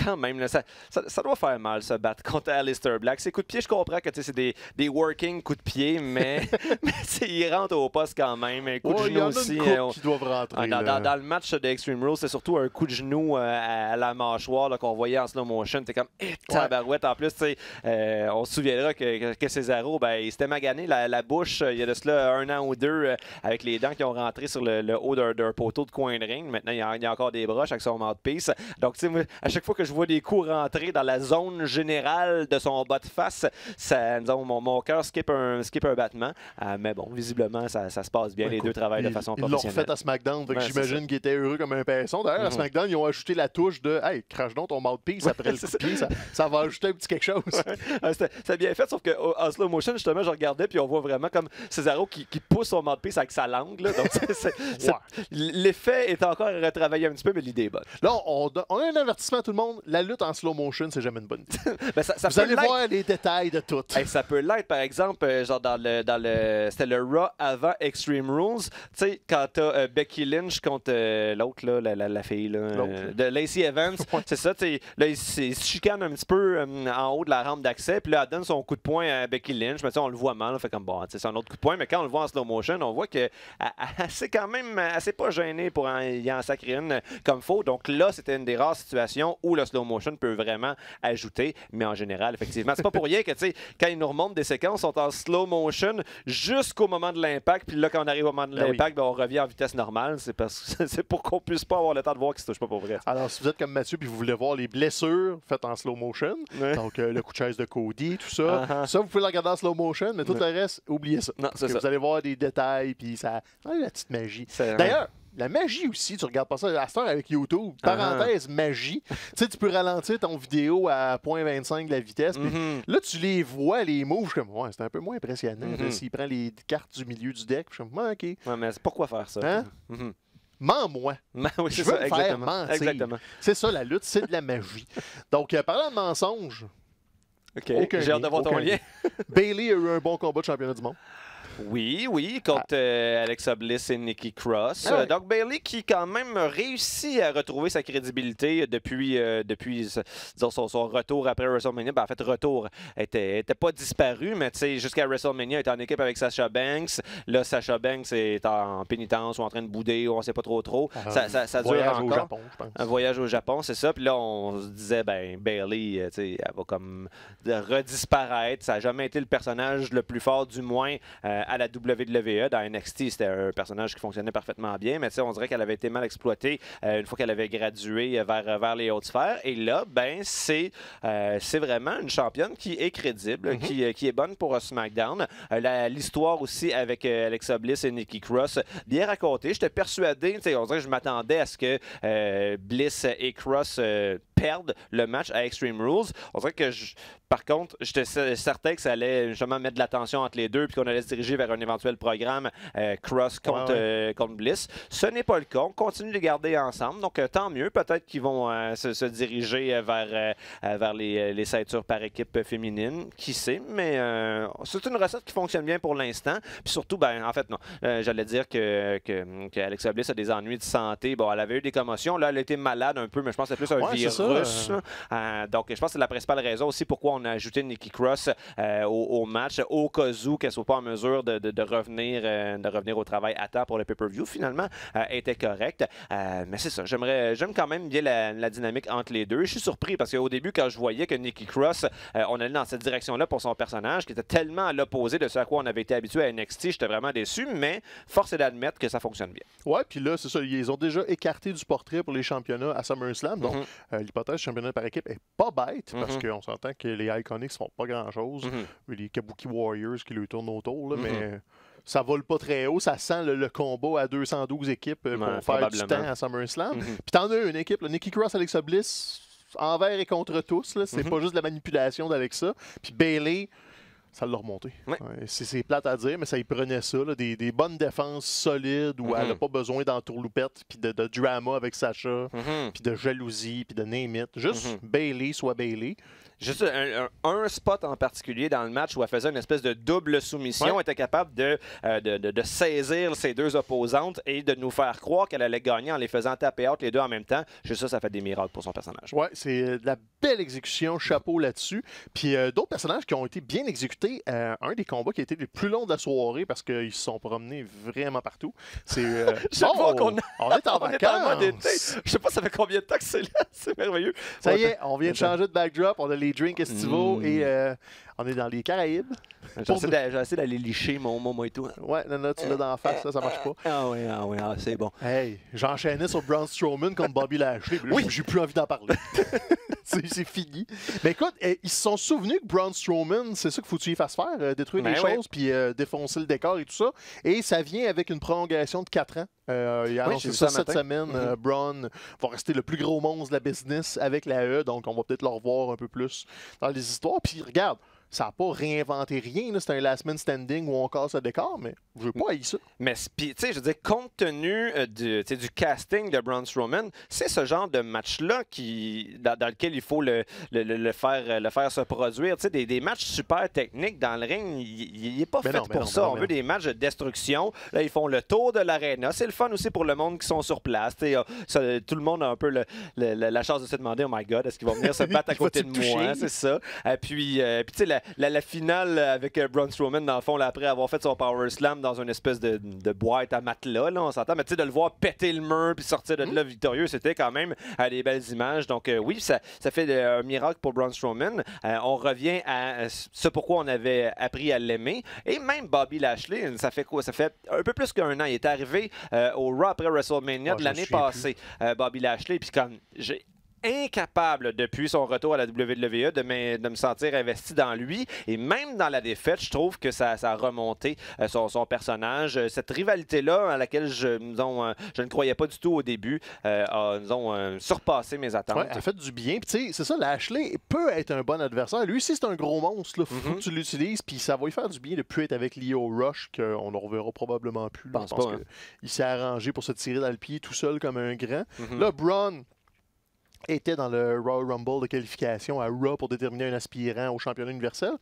quand même, là, ça doit faire mal, se battre contre Aleister Black. Ces coups de pied, je comprends que c'est des working coups de pied, mais, ils rentrent au poste quand même. Un coup de genou aussi. Il y en a une couple qui doivent rentrer. Dans le match de Extreme Rules, c'est surtout un coup de genou à la mâchoire là, qu'on voyait en slow motion. T'es comme, tabarouette. En plus, on se souviendra que Cesaro, ben, il s'était magané la bouche il y a de cela 1 an ou 2 avec les dents qui ont rentré sur le haut d'un poteau de coin de ring. Maintenant, il y a encore des broches avec son mouthpiece. Donc, tu sais, à chaque fois que je vois des coups rentrer dans la zone générale de son bas de face, mon cœur skip un battement. Mais bon, visiblement, ça se passe bien. Les deux travaillent de façon professionnelle. Ils l'ont refait à SmackDown, donc j'imagine qu'ils étaient heureux comme un pinson. D'ailleurs, à SmackDown, ils ont ajouté la touche de « Hey, crache donc ton mouthpiece après le coup de pied. Ça va ajouter un petit quelque chose. » C'était bien fait, sauf qu'en slow motion, justement, je regardais puis on voit vraiment comme Cesaro qui pousse son mouthpiece avec sa langue. Là. Donc, l'effet est encore à retravailler un petit peu, mais l'idée est bonne. Là, on a un avertissement à tout le monde. La lutte en slow motion, c'est jamais une bonne idée. Ben, vous allez voir les détails de tout. Hey, ça peut l'être, par exemple, genre c'était le Raw avant Extreme Rules. Tu sais, quand t'as Becky Lynch contre l'autre, la fille de Lacey Evans. C'est ça, là, il se chicane un petit peu en haut de la rampe d'accès, puis là, elle donne son coup de poing à Becky Lynch. Mais on le voit mal, on fait comme bon, c'est un autre coup de poing, mais quand on le voit en slow motion, on voit que c'est quand même assez pas gêné pour y en sacrer une comme faut. Donc là, c'était une des rares situations où le slow motion peut vraiment ajouter, mais en général, effectivement, c'est pas pour rien que, tu sais, quand ils nous remontent des séquences, on est en slow motion jusqu'au moment de l'impact, puis là, quand on arrive au moment de l'impact, ben, on revient en vitesse normale. C'est pour qu'on puisse pas avoir le temps de voir qu'ils se touchent pas pour vrai. Alors, si vous êtes comme Mathieu puis vous voulez voir les blessures faites en slow motion, donc le coup de chaise de Cody, tout ça, ça, vous pouvez le regarder en slow motion, mais tout le reste, oubliez ça. Non, parce que vous allez voir des détails, puis ça la petite magie. D'ailleurs, la magie aussi, tu regardes pas ça à cette heure avec YouTube. Parenthèse, magie. Tu sais, tu peux ralentir ton vidéo à 0.25 de la vitesse. Là, tu les vois, les moves. Je suis comme, ouais, c'est un peu moins impressionnant. S'il prend les cartes du milieu du deck, je suis comme, ouais, OK. Ouais, mais pourquoi faire ça? Hein? Mens-moi. Oui, je veux me faire mentir. Exactement. C'est ça, la lutte, c'est de la magie. Donc, parlant de mensonges. OK. J'ai hâte de voir ton lien. Bayley a eu un bon combat de championnat du monde. Oui, contre Alexa Bliss et Nikki Cross. Donc Bayley qui quand même réussit à retrouver sa crédibilité depuis disons, son retour après WrestleMania. Ben, en fait, retour était pas disparu, mais jusqu'à WrestleMania, il était en équipe avec Sasha Banks. Là, Sasha Banks est en pénitence ou en train de bouder, ou on sait pas trop. Ça dure voyage encore. Au Japon, je pense. Un voyage au Japon, c'est ça. Puis là, on se disait, ben Bayley, elle va comme redisparaître. Ça n'a jamais été le personnage le plus fort, du moins à la WWE. Dans NXT, c'était un personnage qui fonctionnait parfaitement bien, mais on dirait qu'elle avait été mal exploitée une fois qu'elle avait gradué vers les hautes sphères. Et là, ben c'est vraiment une championne qui est crédible, qui est bonne pour SmackDown. L'histoire aussi avec Alexa Bliss et Nikki Cross, bien racontée. J'étais persuadé, on dirait que je m'attendais à ce que Bliss et Cross perdent le match à Extreme Rules. On dirait que par contre, j'étais certain que ça allait justement mettre de la tension entre les deux puis qu'on allait se diriger vers un éventuel programme Cross contre Bliss. Ce n'est pas le cas. On continue de les garder ensemble. Donc, tant mieux. Peut-être qu'ils vont se diriger vers les ceintures par équipe féminine. Qui sait? Mais c'est une recette qui fonctionne bien pour l'instant. Puis surtout, ben en fait, non. J'allais dire que Alexa Bliss a des ennuis de santé. Bon, elle avait eu des commotions. Là, elle a été malade un peu, mais je pense que c'est plus un virus. Donc, je pense que c'est la principale raison aussi pourquoi on a ajouté Nikki Cross au match, au cas où qu'elle ne soit pas en mesure de revenir au travail à temps pour le pay-per-view. Finalement, était correcte. Mais c'est ça, j'aime quand même bien la dynamique entre les deux. Je suis surpris parce qu'au début, quand je voyais que Nikki Cross, on allait dans cette direction-là pour son personnage, qui était tellement à l'opposé de ce à quoi on avait été habitué à NXT, j'étais vraiment déçu, mais force est d'admettre que ça fonctionne bien. Ouais, puis là, c'est ça, ils ont déjà écarté du portrait pour les championnats à SummerSlam. Donc, l'hypothèse championnat par équipe est pas bête parce qu'on s'entend que les Iconics font pas grand-chose. Les Kabuki Warriors qui lui tournent autour, là, mais ça vole pas très haut. Ça sent le combat à 212 équipes pour faire du temps à SummerSlam. Puis t'en as une équipe, là, Nikki Cross, Alexa Bliss, envers et contre tous. C'est pas juste de la manipulation d'Alexa. Puis Bayley, Ça l'a remonté. Ouais. Ouais, c'est plate à dire, mais ça y prenait ça. Là, des bonnes défenses solides où elle n'a pas besoin d'entourloupette, puis de drama avec Sacha, puis de jalousie, puis de name it. Juste Bayley soit Bayley. Juste un spot en particulier dans le match où elle faisait une espèce de double soumission, elle était capable de saisir ses deux opposantes et de nous faire croire qu'elle allait gagner en les faisant taper out les deux en même temps. Juste ça fait des miracles pour son personnage. Oui, c'est de la belle exécution, chapeau là-dessus. Puis d'autres personnages qui ont été bien exécutés. Un des combats qui a été les plus longs de la soirée parce qu'ils se sont promenés vraiment partout. C'est on est en vacances. Je sais pas ça fait combien de temps que c'est là. C'est merveilleux. Ça y est, on vient de changer de backdrop. On a les drinks estivaux et on est dans les Caraïbes. J'essaie d'aller licher mon mojito. Ouais, non, tu l'as dans la face, là, ça marche pas. Ah oui, c'est bon. Hey, j'enchaînais sur Braun Strowman contre Bobby Lashley. Oui. J'ai plus envie d'en parler. c'est fini. Mais écoute, ils se sont souvenus que Braun Strowman, c'est ça qu'il faut que tu y fasses faire, détruire des choses, puis défoncer le décor et tout ça. Et ça vient avec une prolongation de 4 ans. Il a annoncé ça cette semaine. Braun va rester le plus gros monstre de la business avec la E, donc on va peut-être le revoir un peu plus dans les histoires. Puis regarde, ça n'a pas réinventé rien. C'est un last man standing où on casse le décor, mais je veux pas haïr ça. Mais, tu sais, je veux dire, compte tenu du casting de Braun Strowman, c'est ce genre de match-là dans lequel il faut le faire se produire. Tu sais, des matchs super techniques dans le ring, il n'est pas fait pour ça. On veut des matchs de destruction. Là, ils font le tour de l'aréna. C'est le fun aussi pour le monde qui sont sur place. Tout le monde a un peu la chance de se demander, oh my God, est-ce qu'ils vont venir se battre à côté de moi? C'est ça. Puis tu sais, la finale avec Braun Strowman, dans le fond, là, après avoir fait son Power Slam dans une espèce de boîte à matelas, là, on s'entend, mais tu sais, de le voir péter le mur puis sortir de là victorieux, c'était quand même des belles images. Donc oui, ça fait un miracle pour Braun Strowman. On revient à ce pourquoi on avait appris à l'aimer. Et même Bobby Lashley, ça fait quoi? Ça fait un peu plus qu'un an. Il est arrivé au Raw après WrestleMania de l'année passée, Bobby Lashley, puis comme j'ai incapable depuis son retour à la WWE de me sentir investi dans lui, et même dans la défaite je trouve que ça a remonté son personnage. Cette rivalité-là à laquelle je ne croyais pas du tout au début a surpassé mes attentes. Ouais, elle a fait du bien. Puis c'est ça, Lashley peut être un bon adversaire. Lui aussi c'est un gros monstre, il faut que tu l'utilises, puis ça va lui faire du bien de plus être avec Lio Rush, qu'on ne le reverra probablement plus. Je pense qu'il s'est arrangé pour se tirer dans le pied tout seul comme un grand. Là, Braun était dans le Royal Rumble de qualification à Raw pour déterminer un aspirant au championnat universel.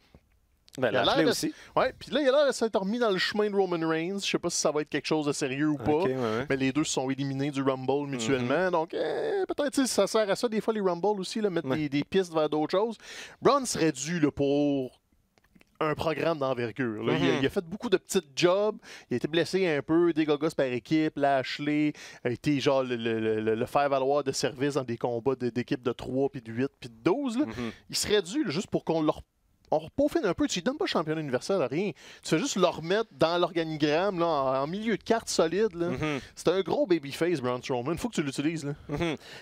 Ben, Lashley aussi. Ouais, puis là, il a l'air de s'être remis dans le chemin de Roman Reigns. Je sais pas si ça va être quelque chose de sérieux ou pas. Mais les deux se sont éliminés du Rumble mutuellement. Donc, peut-être ça sert à ça des fois, les Rumble aussi, là, mettre des pistes vers d'autres choses. Braun serait dû là, pour un programme d'envergure. Il a fait beaucoup de petits jobs. Il a été blessé un peu, des gogos par équipe. Lashley a été genre le faire-valoir de service dans des combats d'équipes de 3, puis de 8, puis de 12. Il serait dû, là, juste pour qu'on leur peaufine un peu. Tu ne donnes pas championnat universel à rien. Tu fais juste le remettre dans l'organigramme là, en milieu de carte solide. C'est un gros babyface, Braun Strowman. Il faut que tu l'utilises.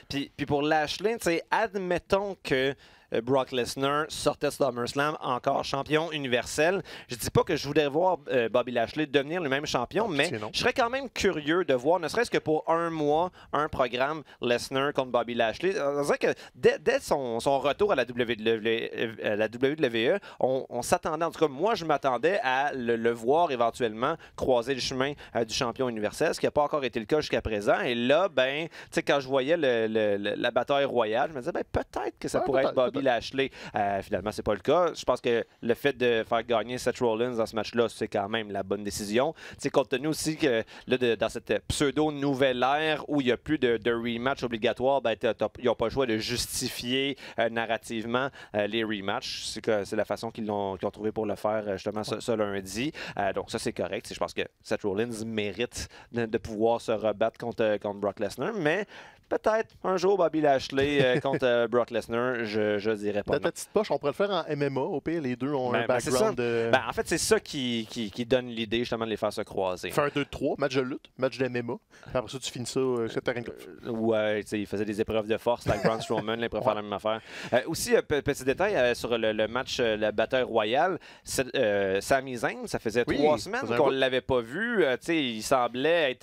Puis pour Lashley, admettons que Brock Lesnar sortait de SummerSlam encore champion universel. Je dis pas que je voudrais voir Bobby Lashley devenir le même champion, mais je serais quand même curieux de voir, ne serait-ce que pour un mois, un programme Lesnar contre Bobby Lashley. On dirait que dès son retour à la WWE, on s'attendait, en tout cas moi je m'attendais à le voir éventuellement croiser le chemin du champion universel, ce qui n'a pas encore été le cas jusqu'à présent. Et là, ben, tu sais, quand je voyais la bataille royale, je me disais, ben, peut-être que ça pourrait être Bobby Lashley. Finalement, c'est pas le cas. Je pense que le fait de faire gagner Seth Rollins dans ce match-là, c'est quand même la bonne décision. T'sais, compte tenu aussi que là, dans cette pseudo-nouvelle ère où il n'y a plus de rematch obligatoire, ben, ils n'ont pas le choix de justifier narrativement les rematchs. C'est la façon qu'ils ont trouvé pour le faire justement ce lundi. Donc ça, c'est correct. Je pense que Seth Rollins mérite de pouvoir se rebattre contre Brock Lesnar, mais peut-être un jour Bobby Lashley contre Brock Lesnar, je dirais pas. Ta petite poche, on pourrait le faire en MMA. Au pire, les deux ont un background de... en fait, c'est ça qui donne l'idée justement de les faire se croiser. Faire un 2-3, match de lutte, match de MMA. Après ça, tu finis ça sur terrain de golf. Ouais, il faisait des épreuves de force avec Braun Strowman, il pourrait faire la même affaire. Aussi, petit détail sur le match, la bataille royale, Sami Zayn, ça faisait 3 semaines qu'on ne l'avait pas vu. Il semblait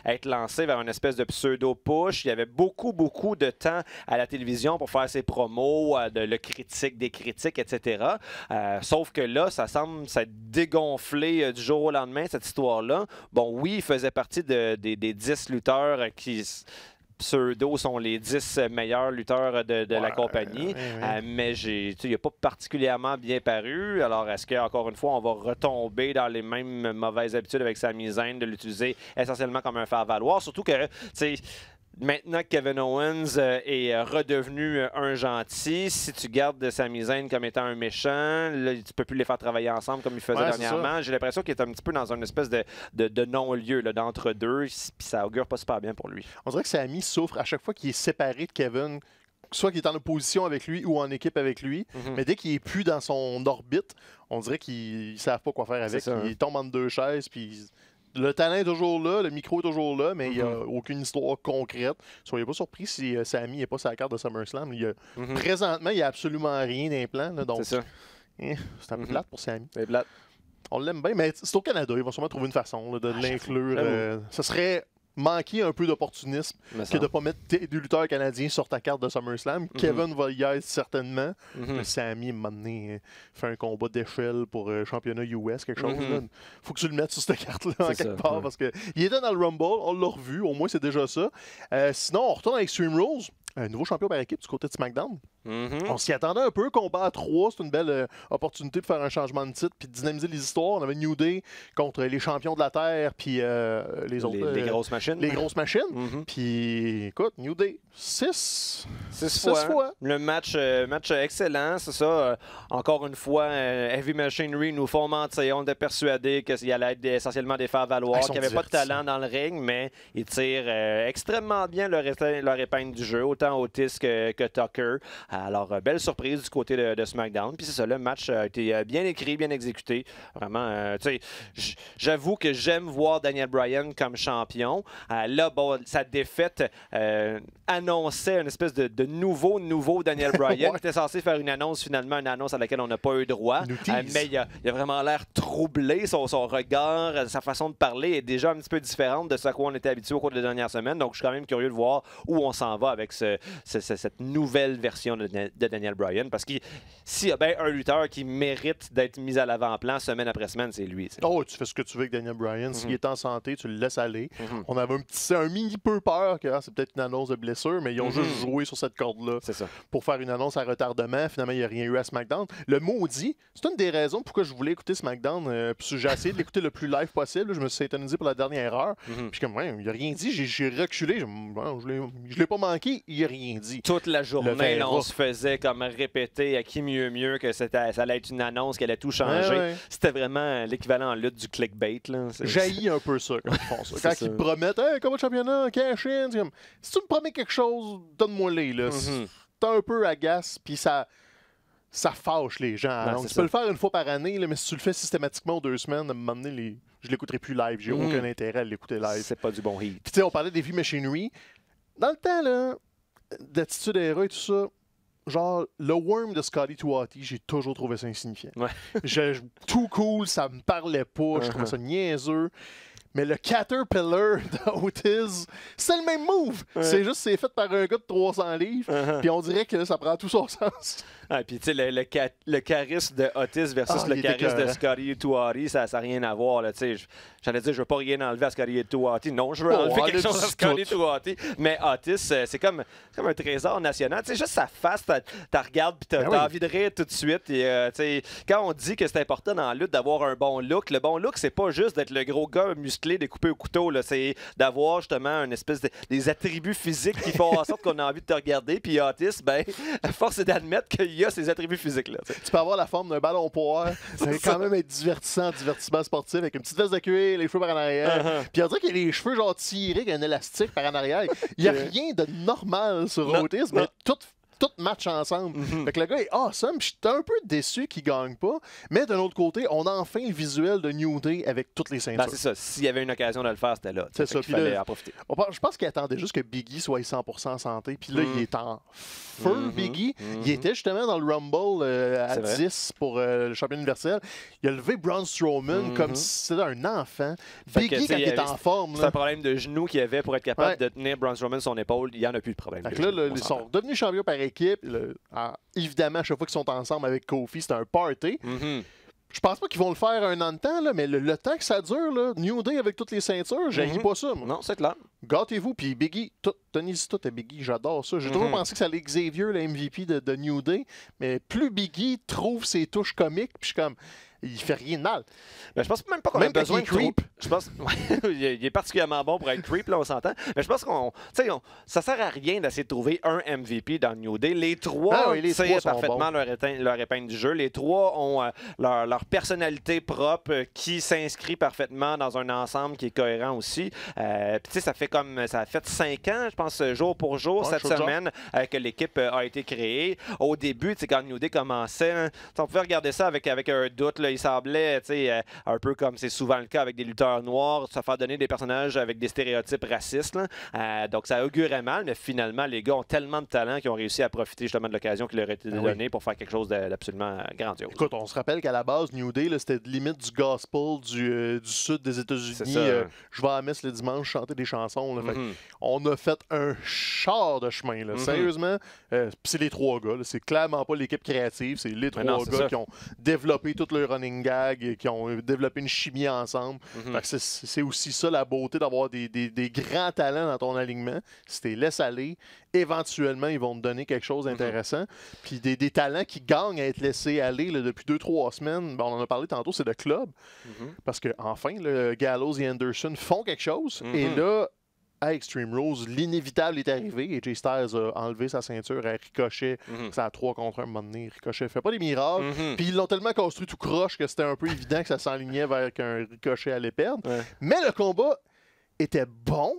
être lancé vers une espèce de pseudo-push. Il y avait beaucoup de temps à la télévision pour faire ses promos, le critique des critiques, etc. Sauf que là, ça semble s'être dégonflé du jour au lendemain, cette histoire-là. Bon, oui, il faisait partie des 10 lutteurs qui pseudo sont les 10 meilleurs lutteurs de la compagnie, mais il n'a pas particulièrement bien paru. Alors, est-ce qu'encore une fois, on va retomber dans les mêmes mauvaises habitudes avec Sami Zayn de l'utiliser essentiellement comme un faire-valoir? Surtout que, maintenant que Kevin Owens est redevenu un gentil, si tu gardes Sami Zayn comme étant un méchant, là, tu ne peux plus les faire travailler ensemble comme il faisait dernièrement. J'ai l'impression qu'il est un petit peu dans une espèce de non-lieu, d'entre-deux, puis ça augure pas super bien pour lui. On dirait que Sami souffre à chaque fois qu'il est séparé de Kevin, soit qu'il est en opposition avec lui ou en équipe avec lui, mais dès qu'il est plus dans son orbite, on dirait qu'ils ne savent pas quoi faire avec. Il tombe entre deux chaises, puis... Le talent est toujours là, le micro est toujours là, mais il n'y a aucune histoire concrète. Soyez pas surpris si Sami n'est pas sur la carte de SummerSlam. Présentement, il n'y a absolument rien d'implant. Donc, c'est ça. C'est un peu plate pour Sami. C'est plate. On l'aime bien, mais c'est au Canada. Ils vont sûrement trouver une façon de l'inclure. Ce serait manquer un peu d'opportunisme que de ne pas mettre des lutteurs canadiens sur ta carte de SummerSlam. Kevin va y être certainement. Sami, à un moment donné, fait un combat d'échelle pour championnat US, quelque chose. Faut que tu le mettes sur cette carte-là en quelque part parce qu'il était dans le Rumble, on l'a revu, au moins c'est déjà ça. Sinon, on retourne avec Extreme Rules. Un nouveau champion par équipe du côté de SmackDown. On s'y attendait un peu. Combat à 3, c'est une belle opportunité de faire un changement de titre puis de dynamiser les histoires. On avait New Day contre les champions de la Terre puis les autres. Les grosses machines. Les grosses machines. Puis écoute, New Day, 6 fois. Le match excellent, c'est ça. Encore une fois, Heavy Machinery nous font mentir. On était persuadés qu'il allait être essentiellement des faire-valoir, qu'il n'y avait pas de talent dans le ring, mais ils tirent extrêmement bien leur épingle du jeu, autant Otis que Tucker. Alors, belle surprise du côté de SmackDown. Puis c'est ça, le match a été bien écrit, bien exécuté. Vraiment, tu sais, j'avoue que j'aime voir Daniel Bryan comme champion. Là, bon, sa défaite annonçait une espèce de nouveau Daniel Bryan qui était censé faire une annonce, finalement, une annonce à laquelle on n'a pas eu droit. Mais il a vraiment l'air troublé. Son regard, sa façon de parler est déjà un petit peu différente de ce à quoi on était habitué au cours des dernières semaines. Donc, je suis quand même curieux de voir où on s'en va avec cette nouvelle version de Daniel Bryan. Parce que s'il y a bien un lutteur qui mérite d'être mis à l'avant-plan semaine après semaine, c'est lui. Oh, tu fais ce que tu veux avec Daniel Bryan. S'il est en santé, tu le laisses aller. On avait un mini peu peur que c'est peut-être une annonce de blessure, mais ils ont juste joué sur cette corde-là pour faire une annonce à retardement. Finalement, il n'y a rien eu à SmackDown. Le maudit, c'est une des raisons pourquoi je voulais écouter SmackDown. Puis j'ai essayé de l'écouter le plus live possible. Je me suis étonné pour la dernière heure. Puis comme, il n'a rien dit. J'ai reculé. Je ne l'ai pas manqué. Il n'a rien dit. Toute la journée, là, on se faisait comme répéter à qui mieux que ça allait être une annonce, qu'elle allait tout changer. C'était vraiment l'équivalent en lutte du clickbait. J'haïs un peu ça quand ils font ça. Quand ils promettent « Hey, combat de championnat, cash in », si tu me promets quelque chose, donne-moi-les. T'es un peu agace, puis ça fâche les gens. Donc, tu peux le faire une fois par année, mais si tu le fais systématiquement aux 2 semaines, à un moment donné, je l'écouterai plus live. J'ai aucun intérêt à l'écouter live. C'est pas du bon hit. Puis tu sais, on parlait des Heavy Machinery. Dans le temps, là, d'Attitude Era et tout ça, genre, le worm de Scotty 2 j'ai toujours trouvé ça insignifiant. Tout cool, ça me parlait pas, je trouvais ça niaiseux. Mais le Caterpillar d'Otis, c'est le même move. C'est juste c'est fait par un gars de 300 livres. Puis on dirait que ça prend tout son sens. Puis tu sais, le charisme de Otis versus le charisme de Scotty Tuati, ça n'a rien à voir. J'allais dire, je veux pas rien enlever à Scotty Tuati. Non, je veux enlever quelque chose à Scotty Tuati. Mais Otis, c'est comme un trésor national. Tu sais, juste sa face, tu regardes puis tu as envie de rire tout de suite. Et, quand on dit que c'est important dans la lutte d'avoir un bon look, le bon look, c'est pas juste d'être le gros gars musclé découpé au couteau. C'est d'avoir justement une espèce des attributs physiques qui font en sorte qu'on a envie de te regarder. Puis Otis, ben, force est d'admettre qu'il y a ces attributs physiques-là. Tu peux avoir la forme d'un ballon poire. Ça va quand même être divertissement sportif avec une petite veste de cuir, les cheveux par en arrière. Puis on dirait qu'il y a les cheveux genre tirés avec un élastique par en arrière. Il n'y a rien de normal sur Otis, mais tout match ensemble. Fait que le gars est awesome. Je suis un peu déçu qu'il gagne pas. Mais d'un autre côté, on a enfin le visuel de New Day avec toutes les ceintures. C'est ça. S'il y avait une occasion de le faire, c'était là. C'est ça. Il fallait en profiter. Je pense qu'il attendait juste que Biggie soit 100% en santé. Puis là, il est en feu, Biggie. Il était justement dans le Rumble à 10 pour le champion universel. Il a levé Braun Strowman comme si c'était un enfant. Biggie, quand il est en forme. C'est un problème de genou qu'il avait pour être capable de tenir Braun Strowman sur son épaule. Il n'y en a plus de problème. Fait que là, ils sont devenus champions par équipe. équipe. Évidemment, à chaque fois qu'ils sont ensemble avec Kofi, c'est un party. Je pense pas qu'ils vont le faire un an de temps, là, mais le temps que ça dure, là, New Day avec toutes les ceintures, j'haïs pas ça. Moi. Non, c'est clair. Gâtez-vous, puis Biggie, tenez-y tout à Biggie, j'adore ça. J'ai toujours pensé que ça allait Xavier, le MVP de New Day, mais plus Biggie trouve ses touches comiques, puis je suis comme, il fait rien de mal. Mais je pense même pas qu'on a besoin de creep. Je pense il est particulièrement bon pour être creep, là, on s'entend. Mais je pense ça sert à rien d'essayer de trouver un MVP dans New Day. Les trois tirent parfaitement leur épingle du jeu. Les trois ont leur personnalité propre qui s'inscrit parfaitement dans un ensemble qui est cohérent aussi. Puis ça a fait 5 ans, je pense, jour pour jour, cette semaine, que l'équipe a été créée. Au début, quand New Day commençait, on pouvait regarder ça avec un doute. Là, il semblait, un peu comme c'est souvent le cas avec des lutteurs noirs, se faire donner des personnages avec des stéréotypes racistes. Donc ça augurait mal, mais finalement, les gars ont tellement de talent qu'ils ont réussi à profiter justement de l'occasion qui leur a été donnée pour faire quelque chose d'absolument grandiose. Écoute, on se rappelle qu'à la base, New Day, c'était limite du gospel du sud des États-Unis. Je vais à la messe le dimanche chanter des chansons. Là, on a fait un char de chemin. Là. Sérieusement, c'est les trois gars. C'est clairement pas l'équipe créative. C'est les trois gars qui ont développé tout leur running gag, qui ont développé une chimie ensemble. C'est aussi ça la beauté d'avoir des grands talents dans ton alignement. Si tu les laisses aller, éventuellement, ils vont te donner quelque chose d'intéressant. Puis des talents qui gagnent à être laissés aller là, depuis 2-3 semaines. On en a parlé tantôt, c'est le club. Parce que enfin, Gallows et Anderson font quelque chose. Et là, à Extreme Rules, l'inévitable est arrivé. AJ Styles a enlevé sa ceinture à Ricochet. C'est à 3 contre 1 un moment donné. Ricochet fait pas des miracles. Puis ils l'ont tellement construit tout croche que c'était un peu évident que ça s'enlignait vers qu'un Ricochet allait perdre. Mais le combat était bon,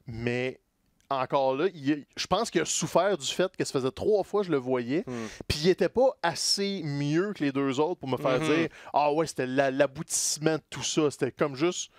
mais encore là, je pense qu'il a souffert du fait que ça faisait 3 fois que je le voyais. Puis il était pas assez mieux que les deux autres pour me faire dire « Ah ouais, c'était l'aboutissement de tout ça. » C'était comme juste...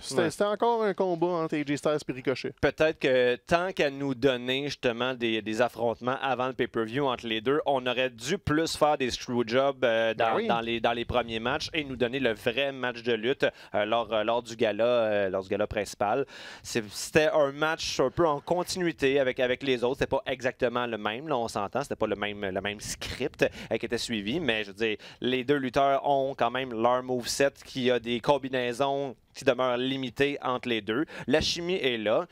C'était encore un combat entre AJ Styles et Ricochet. Peut-être que tant qu'à nous donner justement des affrontements avant le pay-per-view entre les deux, on aurait dû plus faire des screwjobs dans les premiers matchs et nous donner le vrai match de lutte lors du gala principal. C'était un match un peu en continuité avec les autres. C'était pas exactement le même, là, on s'entend. C'était pas le même script qui était suivi, mais je veux dire, les deux lutteurs ont quand même leur moveset qui a des combinaisons qui demeure limité entre les deux. La chimie est là.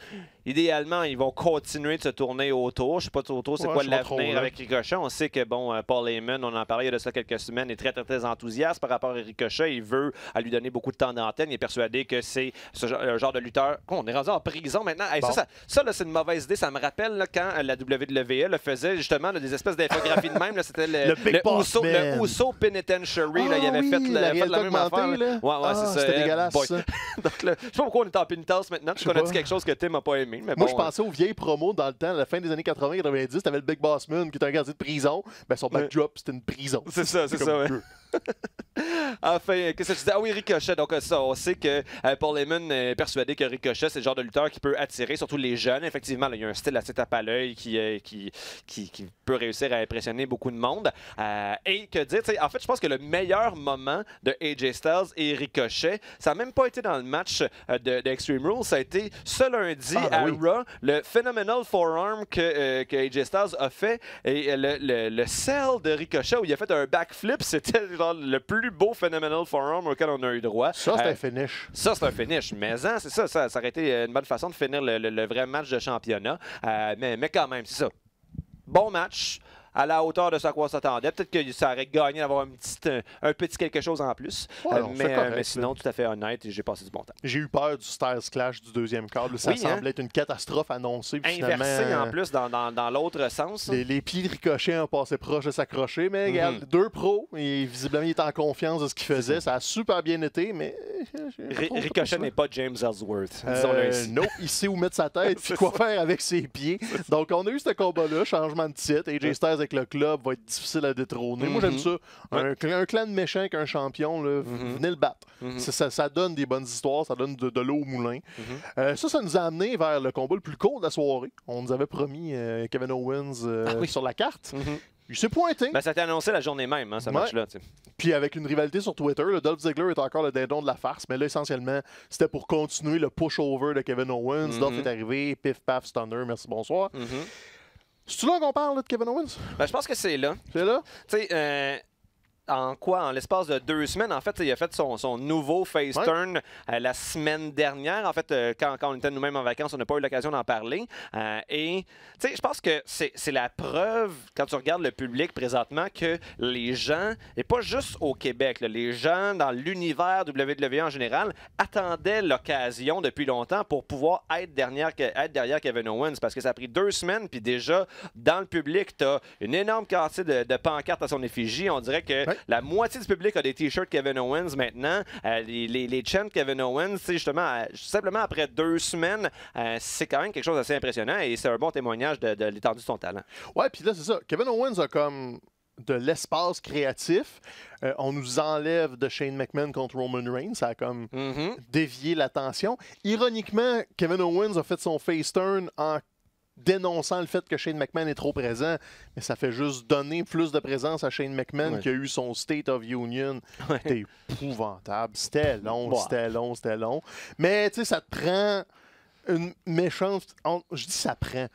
Idéalement, ils vont continuer de se tourner autour. Je ne sais pas autour, c'est quoi l'avenir avec Ricochet. On sait que, Paul Heyman, on en parlait il y a de ça quelques semaines, est très, très, très enthousiaste par rapport à Ricochet. Il veut lui donner beaucoup de temps d'antenne. Il est persuadé que c'est un genre de lutteur. On est rendu en prison maintenant. Hey, ça là, c'est une mauvaise idée. Ça me rappelle là, quand la WWE le faisait justement des espèces d'infographies de même. C'était le Uso Penitentiary. Là, il avait fait la même affaire. C'est ça. C'était dégueulasse. Donc, là, je sais pas pourquoi on est en pénitence maintenant. Parce qu'on a dit quelque chose que Tim n'a pas aimé. Mais moi, je pensais aux vieilles promos dans le temps, à la fin des années 80-90. T'avais le Big Boss Man qui était un gardien de prison. Ben, son backdrop, c'était une prison. C'est ça. Enfin, qu'est-ce que je disais? Ah oui, Ricochet. Donc, ça, on sait que Paul Heyman est persuadé que Ricochet, c'est le genre de lutteur qui peut attirer, surtout les jeunes. Effectivement, là, il y a un style assez tape à l'œil qui peut réussir à impressionner beaucoup de monde. Et que dire, en fait, je pense que le meilleur moment de AJ Styles et Ricochet, ça n'a même pas été dans le match de Extreme Rules, ça a été ce lundi à Raw, le Phenomenal Forearm que AJ Styles a fait. Et le sell de Ricochet où il a fait un backflip, c'était le plus beau Phenomenal Forearm auquel on a eu droit. Ça, c'est un finish. Ça, c'est un finish. Mais c'est ça aurait été une bonne façon de finir le vrai match de championnat. Mais quand même, c'est ça. Bon match. À la hauteur de ce à quoi on s'attendait. Peut-être que ça aurait gagné d'avoir un petit quelque chose en plus. Mais sinon, tout à fait honnête, j'ai passé du bon temps. J'ai eu peur du Styles Clash du deuxième quart. Ça semblait être une catastrophe annoncée. Inversé en plus dans l'autre sens. Les pieds de Ricochet ont passé proche de s'accrocher. Mais regarde, 2 pros, et visiblement, il était en confiance de ce qu'il faisait. Ça a super bien été, mais... Ricochet n'est pas James Ellsworth. Non, il sait où mettre sa tête et quoi faire avec ses pieds. Donc, on a eu ce combat-là, changement de titre. AJ Styles avec le club va être difficile à détrôner. Moi, j'aime ça. Un clan de méchants avec un champion, là, venez le battre. Ça donne des bonnes histoires, ça donne de l'eau au moulin. Ça nous a amené vers le combat le plus court de la soirée. On nous avait promis Kevin Owens sur la carte. Il s'est pointé. Ben, ça a été annoncé la journée même, ce match-là. Puis avec une rivalité sur Twitter, le Dolph Ziggler est encore le dindon de la farce, mais là, essentiellement, c'était pour continuer le push-over de Kevin Owens. Dolph est arrivé, pif, paf, stunner, merci, bonsoir. C'est-tu là qu'on parle là, de Kevin Owens? Ben, je pense que c'est là. C'est là? Tu sais, en l'espace de 2 semaines, en fait, il a fait son nouveau face turn la semaine dernière. En fait, quand on était nous-mêmes en vacances, on n'a pas eu l'occasion d'en parler. Et, tu sais, je pense que c'est la preuve, quand tu regardes le public présentement, que les gens, et pas juste au Québec, là, les gens dans l'univers WWE en général, attendaient l'occasion depuis longtemps pour pouvoir être derrière Kevin Owens. Parce que ça a pris 2 semaines, puis déjà, dans le public, tu as une énorme quantité de pancartes à son effigie. On dirait que la moitié du public a des t-shirts Kevin Owens maintenant. Les chants Kevin Owens, justement, simplement après 2 semaines, c'est quand même quelque chose d'assez impressionnant et c'est un bon témoignage de l'étendue de son talent. Ouais, puis là, c'est ça. Kevin Owens a comme de l'espace créatif. On nous enlève de Shane McMahon contre Roman Reigns. Ça a comme dévié l'attention. Ironiquement, Kevin Owens a fait son face turn en dénonçant le fait que Shane McMahon est trop présent, mais ça fait juste donner plus de présence à Shane McMahon qui a eu son State of Union. C'était épouvantable. C'était long, c'était long, c'était long. Mais tu sais, ça te prend une méchante... Je dis ça prend.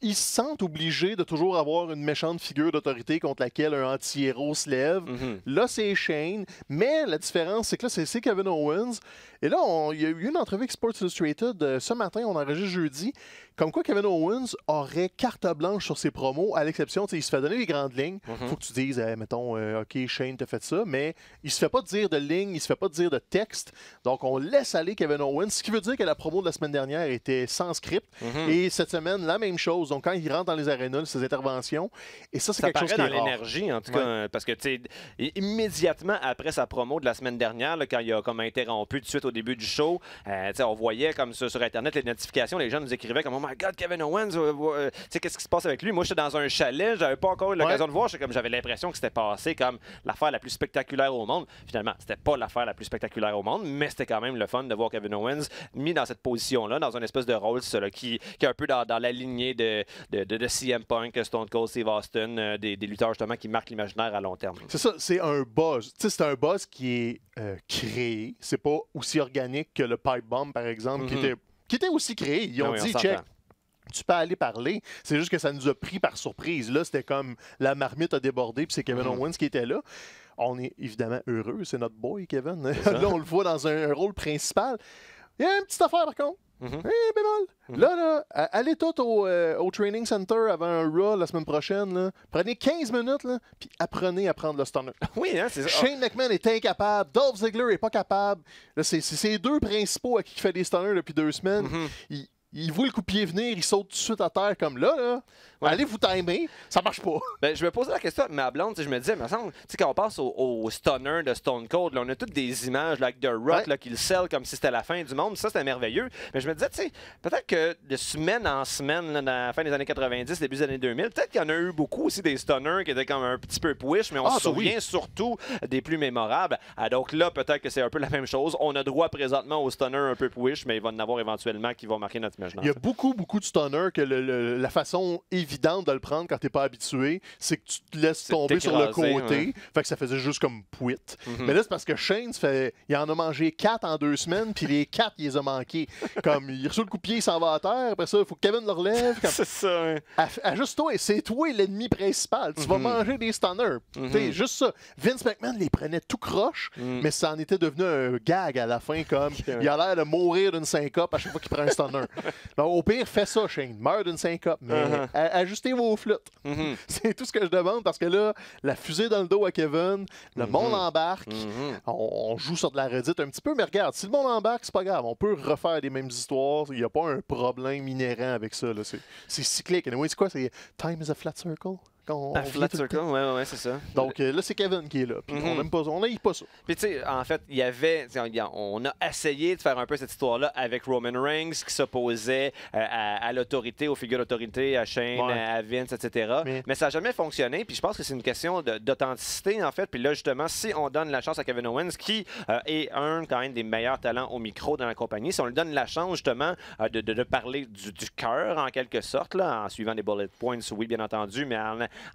Ils se sentent obligés de toujours avoir une méchante figure d'autorité contre laquelle un anti-héros se lève. Là, c'est Shane. Mais la différence, c'est que là, c'est Kevin Owens. Et là, il y a eu une entrevue avec Sports Illustrated ce matin, on enregistre jeudi, comme quoi Kevin Owens aurait carte blanche sur ses promos, à l'exception, il se fait donner les grandes lignes. Faut que tu dises, mettons, OK, Shane t'a fait ça, mais il se fait pas dire de ligne, il se fait pas dire de texte. Donc, on laisse aller Kevin Owens, ce qui veut dire que la promo de la semaine dernière était sans script. Et cette semaine, la même chose. Donc, quand il rentre dans les arénas, ses interventions, et ça, c'est quelque chose qui est rare. Ça paraît dans l'énergie, en tout cas, parce que, tu sais, immédiatement après sa promo de la semaine dernière, là, quand il a comme interrompu tout de suite au début du show, on voyait comme sur Internet les notifications, les gens nous écrivaient comme « Oh my God, Kevin Owens, qu'est-ce qui se passe avec lui? » Moi, j'étais dans un chalet, j'avais pas encore eu l'occasion de voir, j'avais l'impression que c'était passé comme l'affaire la plus spectaculaire au monde. Finalement, c'était pas l'affaire la plus spectaculaire au monde, mais c'était quand même le fun de voir Kevin Owens mis dans cette position-là, dans une espèce de rôle qui est un peu dans la lignée de CM Punk, Stone Cold, Steve Austin, des lutteurs justement qui marquent l'imaginaire à long terme. C'est ça, c'est un buzz. Tu sais, c'est un buzz qui est créé. C'est pas aussi organique que le Pipe Bomb, par exemple, qui était aussi créé. Ils ont dit, check, tu peux aller parler. C'est juste que ça nous a pris par surprise. Là, c'était comme la marmite a débordé, puis c'est Kevin Owens qui était là. On est évidemment heureux. C'est notre boy, Kevin. Là, on le voit dans un rôle principal. Il y a une petite affaire, par contre. Bémol. Là, allez tous au Training Center avant un Raw la semaine prochaine. Là. Prenez 15 minutes, là, puis apprenez à prendre le stunner. Oui, hein, c'est ça. Shane McMahon est incapable. Dolph Ziggler n'est pas capable. Là, c'est ces 2 principaux à qui il fait des stunners depuis 2 semaines. Il voit le coup de pied venir, il saute tout de suite à terre comme là. Allez vous timer, ça marche pas. Ben, je me posais la question avec ma blonde, je me disais, mais semble, quand on passe au stunner de Stone Cold, là, on a toutes des images là, avec The Rock là, qui le sell comme si c'était la fin du monde. Ça, c'était merveilleux. Mais je me disais, peut-être que de semaine en semaine, là, dans la fin des années 90, début des années 2000, peut-être qu'il y en a eu beaucoup aussi des stunners qui étaient comme un petit peu push, mais on se souvient surtout des plus mémorables. Donc là, peut-être que c'est un peu la même chose. On a droit présentement aux stunners un peu push, mais il va en avoir éventuellement qui vont marquer notre imaginaire. Il y a beaucoup de stunners que la façon évidente de le prendre quand t'es pas habitué, c'est que tu te laisses tomber sur le côté. Fait que ça faisait juste comme pouit. Mais là, c'est parce que Shane, il en a mangé 4 en 2 semaines, puis les 4, il les a manqués. Comme, il reçoit le coup de pied, il s'en va à terre. Après ça, il faut que Kevin le relève. C'est ça. Ajuste-toi, c'est toi l'ennemi principal. Tu vas manger des stunners. Juste ça. Vince McMahon les prenait tout croche, mais ça en était devenu un gag à la fin. Comme, il a l'air de mourir d'une syncope à chaque fois qu'il prend un stunner. Donc, au pire, fais ça, Shane. Meurs d'une syncope. Mais ajustez vos flûtes. C'est tout ce que je demande parce que là, la fusée dans le dos à Kevin, le monde embarque. On joue sur de la Reddit un petit peu, mais regarde, si le monde embarque, c'est pas grave. On peut refaire les mêmes histoires. Il n'y a pas un problème inhérent avec ça. C'est cyclique. Anyway, c'est quoi? C'est Time is a flat circle? Flat circle, ouais, c'est ça. Donc là, c'est Kevin qui est là. Puis on n'aime pas ça. On n'aime pas ça. Puis tu sais, en fait, on a essayé de faire un peu cette histoire-là avec Roman Reigns qui s'opposait à l'autorité, aux figures d'autorité, à Shane, à Vince, etc. Mais ça n'a jamais fonctionné. Puis je pense que c'est une question d'authenticité, en fait. Puis là, justement, si on donne la chance à Kevin Owens, qui est quand même des meilleurs talents au micro dans la compagnie, si on lui donne la chance, justement, de parler du cœur, en quelque sorte, là, en suivant des bullet points, oui, bien entendu, mais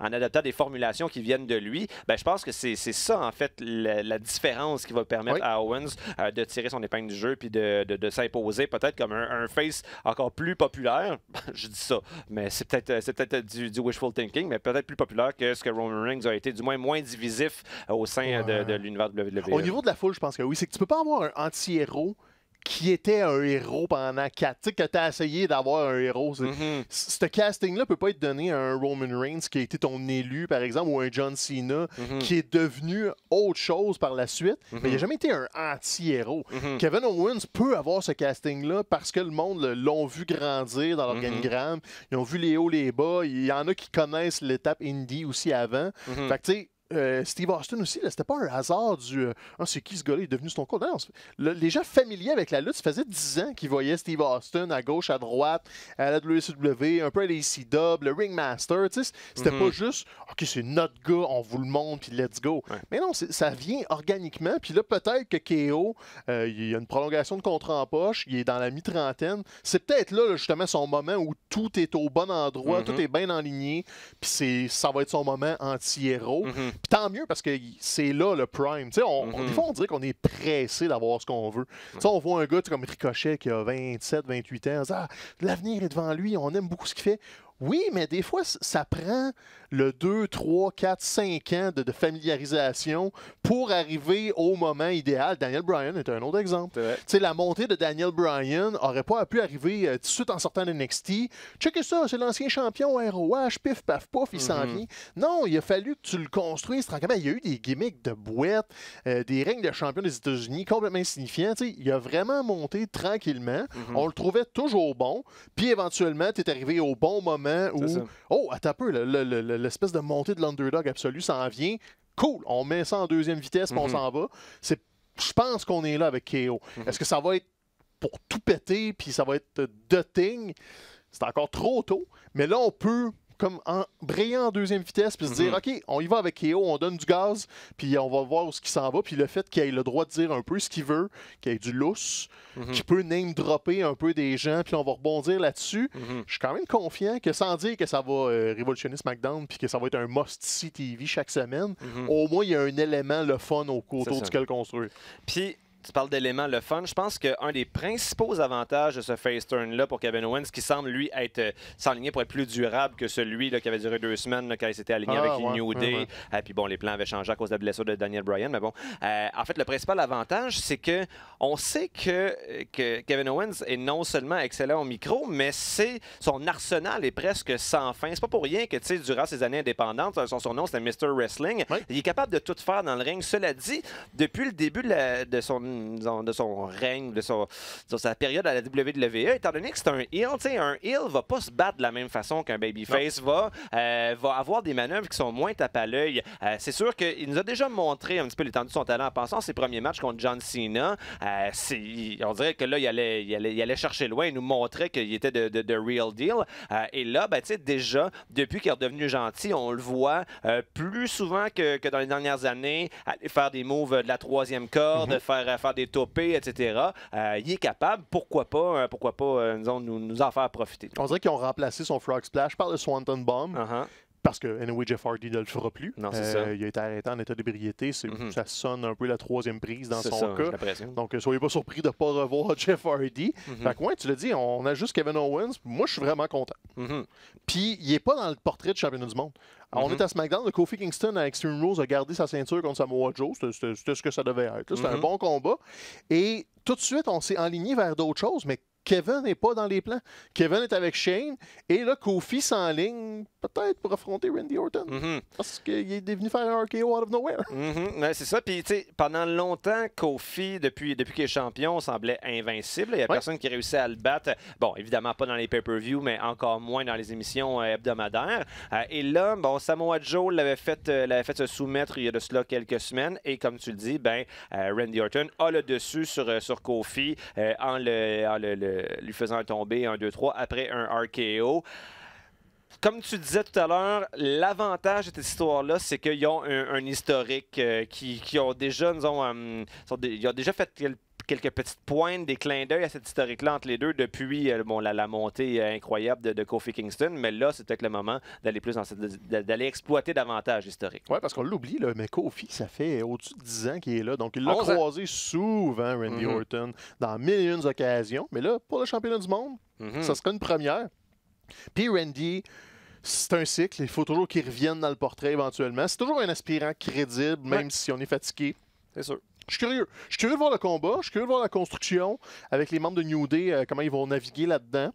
en adaptant des formulations qui viennent de lui. Ben, je pense que c'est ça, en fait, la différence qui va permettre à Owens de tirer son épingle du jeu puis de s'imposer peut-être comme un face encore plus populaire. Je dis ça, mais c'est peut-être du wishful thinking, mais peut-être plus populaire que ce que Roman Reigns a été, du moins moins divisif au sein de l'univers WWE. Au niveau de la foule, je pense que oui. C'est que tu peux pas avoir un anti-héros qui était un héros pendant 4. Tu sais, que tu as essayé d'avoir un héros. Ce casting-là peut pas être donné à un Roman Reigns qui a été ton élu, par exemple, ou un John Cena qui est devenu autre chose par la suite, mais il n'a jamais été un anti-héros. Kevin Owens peut avoir ce casting-là parce que le monde l'ont vu grandir dans l'organigramme. Ils ont vu les hauts, les bas. Il y en a qui connaissent l'étape indie aussi avant. Fait que tu sais, Steve Austin aussi, c'était pas un hasard du c'est qui ce gars-là, il est devenu Stone Cold. Non, les gens familiers avec la lutte, ça faisait 10 ans qu'ils voyaient Steve Austin à gauche, à droite, à la WCW, un peu à l'ACW, le Ringmaster. C'était pas juste OK, c'est notre gars, on vous le montre, puis let's go. Mais non, ça vient organiquement. Puis là, peut-être que KO, il y a une prolongation de contrat en poche, il est dans la mi-trentaine. C'est peut-être là, justement, son moment où tout est au bon endroit, tout est bien enligné, puis ça va être son moment anti-héros. Puis tant mieux parce que c'est là le prime. Des fois, on dirait qu'on est pressé d'avoir ce qu'on veut. On voit un gars comme Ricochet qui a 27, 28 ans. On dit, l'avenir est devant lui, on aime beaucoup ce qu'il fait. Oui, mais des fois, ça prend le 2, 3, 4, 5 ans de familiarisation pour arriver au moment idéal. Daniel Bryan est un autre exemple. La montée de Daniel Bryan n'aurait pas pu arriver tout de suite en sortant de NXT. Checkez ça, c'est l'ancien champion ROH, pif, paf, pouf, il s'en vient. Non, il a fallu que tu le construises tranquillement. Il y a eu des gimmicks de boîte, des règnes de champion des États-Unis complètement insignifiants. Il a vraiment monté tranquillement. On le trouvait toujours bon. Puis éventuellement, tu es arrivé au bon moment où, attends un peu, l'espèce de montée de l'underdog absolu s'en vient. Cool, on met ça en deuxième vitesse et on s'en va. Je pense qu'on est là avec KO. Est-ce que ça va être pour tout péter puis ça va être the thing? C'est encore trop tôt, mais là, on peut comme briller en deuxième vitesse puis se dire, OK, on y va avec KO, on donne du gaz, puis on va voir où ce qui s'en va. Puis le fait qu'il ait le droit de dire un peu ce qu'il veut, qu'il ait du lousse, qu'il peut name-dropper un peu des gens, puis on va rebondir là-dessus. Je suis quand même confiant que sans dire que ça va révolutionner SmackDown puis que ça va être un must-see TV chaque semaine, au moins il y a un élément, le fun autour duquel construire. Puis, tu parles d'éléments, le fun. Je pense qu'un des principaux avantages de ce face turn-là pour Kevin Owens, qui semble, lui, s'enligner pour être plus durable que celui qui avait duré 2 semaines quand il s'était aligné avec New Day. Puis bon, les plans avaient changé à cause de la blessure de Daniel Bryan. Mais bon, en fait, le principal avantage, c'est que on sait que Kevin Owens est non seulement excellent au micro, mais son arsenal est presque sans fin. C'est pas pour rien que, tu sais, durant ses années indépendantes, son surnom, c'était Mr. Wrestling. Il est capable de tout faire dans le ring. Cela dit, depuis le début de son règne, de sa période à la WWE, étant donné que c'est un heel, un heel va pas se battre de la même façon qu'un babyface va avoir des manœuvres qui sont moins tape à l'œil. C'est sûr qu'il nous a déjà montré un petit peu l'étendue de son talent en pensant à ses premiers matchs contre John Cena. On dirait que là, il allait chercher loin, il nous montrait qu'il était de real deal. Et là, déjà, depuis qu'il est redevenu gentil, on le voit plus souvent que dans les dernières années, aller faire des moves de la troisième corde, faire des topés, etc. Il est capable, pourquoi pas nous en faire profiter. On dirait qu'ils ont remplacé son Frog Splash par le Swanton Bomb. Parce que, anyway, Jeff Hardy ne le fera plus. Non, c'est ça. Il a été arrêté en état d'ébriété. Ça sonne un peu la troisième prise dans son cas. Donc, soyez pas surpris de ne pas revoir Jeff Hardy. Fait que, tu l'as dit, on a juste Kevin Owens. Moi, je suis vraiment content. Puis, il n'est pas dans le portrait de championnat du monde. On est à SmackDown. Le Kofi Kingston à Extreme Rules a gardé sa ceinture contre Samoa Joe. C'était ce que ça devait être. C'était un bon combat. Et tout de suite, on s'est enligné vers d'autres choses, mais Kevin n'est pas dans les plans. Kevin est avec Shane. Et là, Kofi s'enligne peut-être pour affronter Randy Orton. Parce qu'il est venu faire un RKO out of nowhere. C'est ça. Puis, tu sais, pendant longtemps, Kofi, depuis qu'il est champion, semblait invincible. Il n'y a personne qui réussit à le battre. Bon, évidemment, pas dans les pay-per-view, mais encore moins dans les émissions hebdomadaires. Et là, bon, Samoa Joe l'avait fait se soumettre il y a de cela quelques semaines. Et comme tu le dis, Randy Orton a le dessus sur Kofi en lui faisant tomber 1, 2, 3 après un RKO. Comme tu disais tout à l'heure, l'avantage de cette histoire-là, c'est qu'ils ont un historique qui ont déjà, ils ont déjà fait quelques petites pointes, des clins d'œil à cette historique-là entre les deux depuis la montée incroyable de Kofi Kingston. Mais là, c'est peut-être le moment d'aller plus d'aller exploiter davantage l'historique. Oui, parce qu'on l'oublie, mais Kofi, ça fait au-dessus de 10 ans qu'il est là. Donc, il l'a croisé souvent, Randy Orton, dans mille et une occasions. Mais là, pour le championnat du monde, ça serait une première. Puis Randy, c'est un cycle. Il faut toujours qu'il revienne dans le portrait éventuellement. C'est toujours un aspirant crédible, même si on est fatigué. C'est sûr. Je suis curieux. Je suis curieux de voir le combat. Je suis curieux de voir la construction avec les membres de New Day, comment ils vont naviguer là-dedans.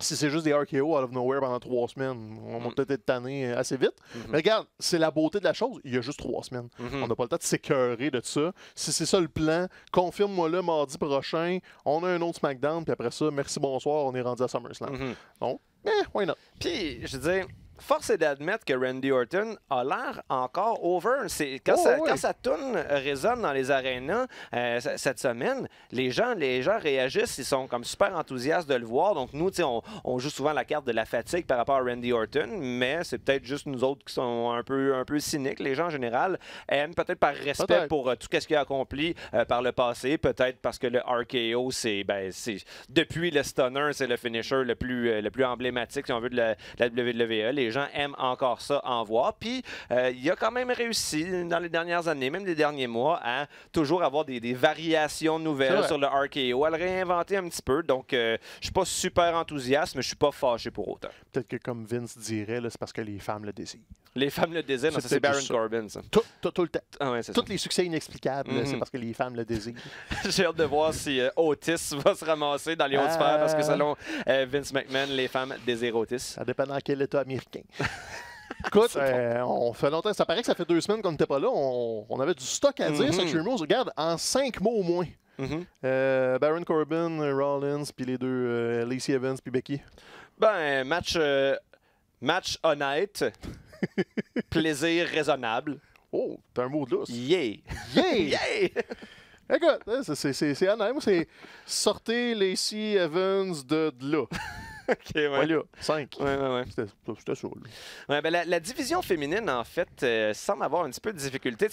Si c'est juste des RKO out of nowhere pendant 3 semaines, on va peut-être être tanné assez vite. Mais regarde, c'est la beauté de la chose. Il y a juste 3 semaines. On n'a pas le temps de s'écœurer de ça. Si c'est ça le plan, confirme-moi le mardi prochain. On a un autre SmackDown, puis après ça, merci, bonsoir, on est rendu à SummerSlam. Donc, why not? Puis, je veux dire, force est d'admettre que Randy Orton a l'air encore over. Quand sa tourne résonne dans les arénas cette semaine, les gens réagissent, ils sont comme super enthousiastes de le voir. Donc nous, on joue souvent la carte de la fatigue par rapport à Randy Orton, mais c'est peut-être juste nous autres qui sont un peu cyniques. Les gens en général aiment, peut-être par respect pour tout ce qu'il a accompli par le passé, peut-être parce que le RKO, c'est depuis le Stunner, c'est le finisher le plus emblématique, si on veut, de la WWE. Les gens aiment encore ça en voir. Puis, il a quand même réussi dans les dernières années, même les derniers mois, à toujours avoir des variations nouvelles sur le RKO, à le réinventer un petit peu. Donc, je suis pas super enthousiaste, mais je suis pas fâché pour autant. Peut-être que, comme Vince dirait, c'est parce que les femmes le désirent. Les femmes le désirent, non, ça c'est Baron Corbin, ça. Tout le temps. Ah ouais, tous les succès inexplicables, c'est parce que les femmes le désirent. J'ai hâte de voir si Otis va se ramasser dans les hautes sphères, parce que selon Vince McMahon, les femmes désirent Otis. Ça dépend dans quel état américain. Écoute, on fait longtemps. Ça paraît que ça fait 2 semaines qu'on n'était pas là. On avait du stock à dire sur Extreme Rules. Regarde, en 5 mots au moins. Baron Corbin, Rollins, puis les deux, Lacey Evans, puis Becky. Ben, match honnête. Plaisir raisonnable. Oh, t'as un mot de lousse. Yeah! Yeah! Yeah! Écoute, c'est honnête. Moi, c'est sortez Lacey Evans de là. OK, ouais. Voilà, 5. Ouais. C'était ça. Ouais, ben la division féminine, en fait, semble avoir un petit peu de difficulté.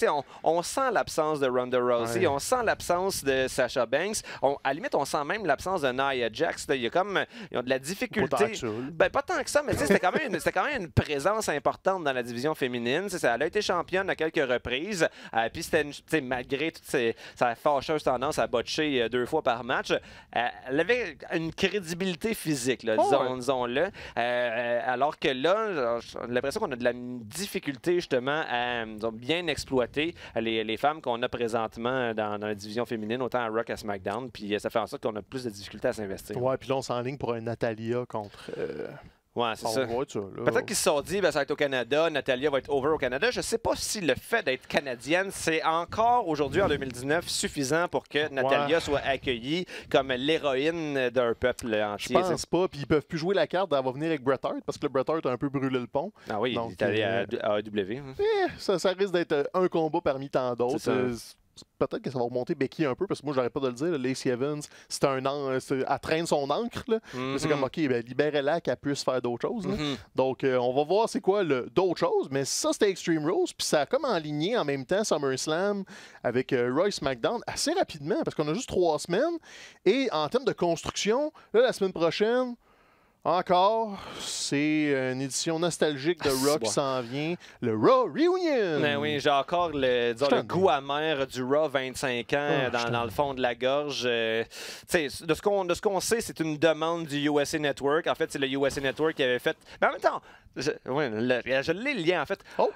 On sent l'absence de Ronda Rousey, on sent l'absence de Sasha Banks. À la limite, on sent même l'absence de Nia Jax. Ils ont de la difficulté. Pas tant que ça, mais c'était quand même une présence importante dans la division féminine. Elle a été championne à quelques reprises. Puis c'était malgré toute sa fâcheuse tendance à botcher 2 fois par match, elle avait une crédibilité physique, là, disons-le. Alors que là, j'ai l'impression qu'on a de la difficulté justement à bien exploiter les femmes qu'on a présentement dans la division féminine, autant à Raw qu'à SmackDown. Puis ça fait en sorte qu'on a plus de difficultés à s'investir. Ouais, puis là, on s'enligne pour un Natalia contre... Ouais, c'est ça. Peut-être qu'ils se sont dit, ça va être au Canada, Natalia va être over au Canada. Je ne sais pas si le fait d'être canadienne, c'est encore aujourd'hui, en 2019, suffisant pour que Natalia soit accueillie comme l'héroïne d'un peuple entier. Je pense pas. Puis ils peuvent plus jouer la carte d'avoir venir avec Bret Hart parce que le Bret Hart a un peu brûlé le pont. Ah oui, il est allé à AEW. Ça risque d'être un combat parmi tant d'autres. Peut-être que ça va remonter Becky un peu, parce que moi, j'arrête pas de le dire. Lacey Evans, elle traîne son encre. C'est comme, OK, libérez-la qu'elle puisse faire d'autres choses. Donc, on va voir c'est quoi d'autres choses. Mais ça, c'était Extreme Rules. Puis ça a comme enligné en même temps SummerSlam avec Raw SmackDown assez rapidement, parce qu'on a juste 3 semaines. Et en termes de construction, là, la semaine prochaine... Encore, c'est une édition nostalgique de Raw qui s'en vient. Le Raw Reunion! Ben oui, j'ai encore le goût amer du Raw 25 ans dans le fond de la gorge. De ce qu'on sait, c'est une demande du USA Network. En fait, c'est le USA Network qui avait fait... Mais en même temps, je l'ai le lien, en fait. Oh!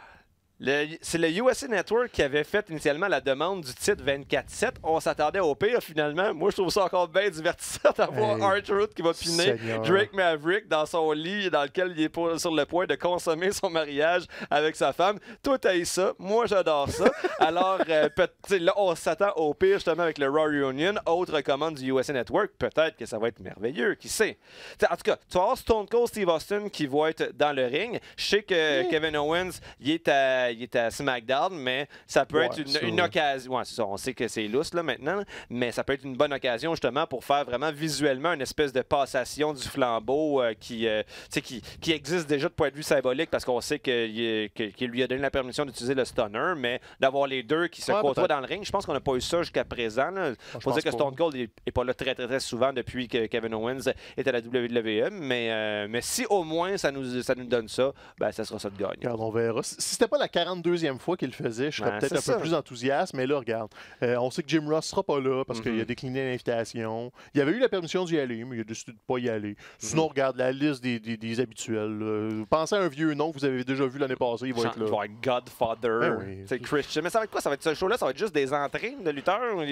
C'est le USA Network qui avait fait initialement la demande du titre 24/7. On s'attendait au pire, finalement. Moi, je trouve ça encore bien divertissant d'avoir R-Truth qui va piner Drake Maverick dans son lit dans lequel il est sur le point de consommer son mariage avec sa femme. Toi, t'as ça. Moi, j'adore ça. Alors, là, on s'attend au pire, justement, avec le Raw Reunion. Autre commande du USA Network. Peut-être que ça va être merveilleux. Qui sait? En tout cas, tu vas avoir Stone Cold Steve Austin qui va être dans le ring. Je sais que Kevin Owens, il est à il est à SmackDown, mais ça peut être une occasion. Ouais, c'est ça, on sait que c'est lousse là, maintenant, mais ça peut être une bonne occasion justement pour faire vraiment visuellement une espèce de passation du flambeau qui existe déjà de point de vue symbolique parce qu'on sait qu'il lui a donné la permission d'utiliser le stunner, mais d'avoir les deux qui se côtoient dans le ring, je pense qu'on n'a pas eu ça jusqu'à présent. Il faut dire que Stone Cold n'est pas là très, très, très souvent depuis que Kevin Owens est à la WWE, mais si au moins ça nous donne ça, ben, ça sera ça de gagne. Regarde, on verra. Si c'était pas la 42e fois qu'il le faisait, je serais peut-être un peu plus enthousiaste, mais là, regarde, on sait que Jim Ross sera pas là parce qu'il a décliné l'invitation. Il avait eu la permission d'y aller, mais il a décidé de pas y aller. Sinon, regarde la liste des habituels. Pensez à un vieux nom que vous avez déjà vu l'année passée, il va être là. Il va être Godfather, c'est Christian. Mais ça va être quoi? Ça va être ce show-là? Ça va être juste des entrées de lutteurs?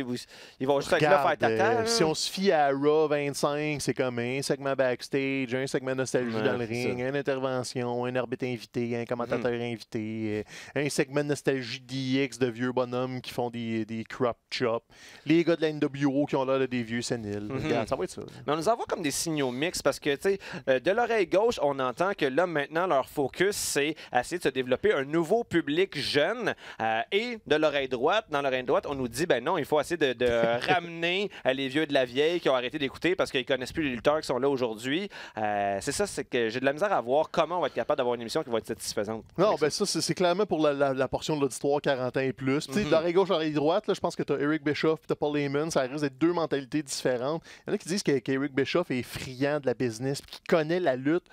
Ils vont juste être là faire tata? Si on se fie à Raw 25, c'est comme un segment backstage, un segment nostalgie dans le ring, une intervention, un arbitre invité, un commentateur invité, un segment nostalgie DX de vieux bonhommes qui font des crop chops, les gars de la NWO qui ont l'air de des vieux séniles. Regarde, ça va être ça. Mais on nous envoie comme des signaux mixtes parce que, tu sais, de l'oreille gauche, on entend que là, maintenant, leur focus, c'est essayer de se développer un nouveau public jeune. Et de l'oreille droite, dans l'oreille droite, on nous dit, ben non, il faut essayer de ramener les vieux de la vieille qui ont arrêté d'écouter parce qu'ils connaissent plus les lutteurs qui sont là aujourd'hui. C'est ça, c'est que j'ai de la misère à voir comment on va être capable d'avoir une émission qui va être satisfaisante. Non, ben ça, c'est clairement pour la portion de l'auditoire 40 ans et plus. Tu sais, de l'oreille gauche, l'oreille droite, là, je pense que tu as Eric Bischoff et Paul Heyman, ça risque d'être deux mentalités différentes. Il y en a qui disent qu'Eric Bischoff est friand de la business, qu'il connaît la lutte.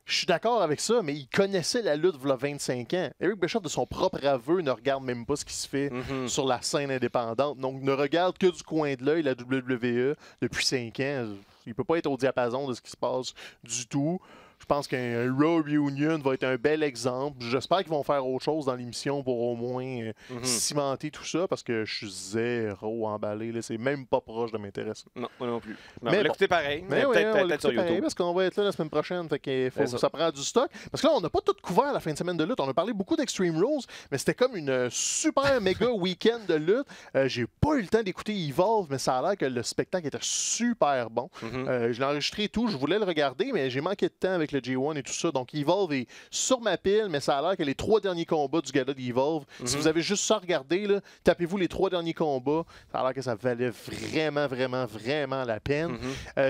Je suis d'accord avec ça, mais il connaissait la lutte il y a 25 ans. Eric Bischoff, de son propre aveu, ne regarde même pas ce qui se fait sur la scène indépendante. Donc, ne regarde que du coin de l'œil la WWE depuis 5 ans. Il ne peut pas être au diapason de ce qui se passe du tout. Je pense qu'un Raw Reunion va être un bel exemple. J'espère qu'ils vont faire autre chose dans l'émission pour au moins cimenter tout ça, parce que je suis zéro emballé. C'est même pas proche de m'intéresser. Non, moi non plus. Mais on va l'écouter pareil. Mais peut-être sur YouTube. Parce qu'on va être là la semaine prochaine. Fait que ça prend du stock. Parce que là, on n'a pas tout couvert la fin de semaine de lutte. On a parlé beaucoup d'Extreme Rules, mais c'était comme une super méga week-end de lutte. J'ai pas eu le temps d'écouter Evolve, mais ça a l'air que le spectacle était super bon. Je l'ai enregistré et tout. Je voulais le regarder, mais j'ai manqué de temps avec le G1 et tout ça. Donc, Evolve est sur ma pile, mais ça a l'air que les 3 derniers combats du gala d'Evolve, si vous avez juste ça à regarder, là, tapez-vous les 3 derniers combats. Ça a l'air que ça valait vraiment, vraiment, vraiment la peine.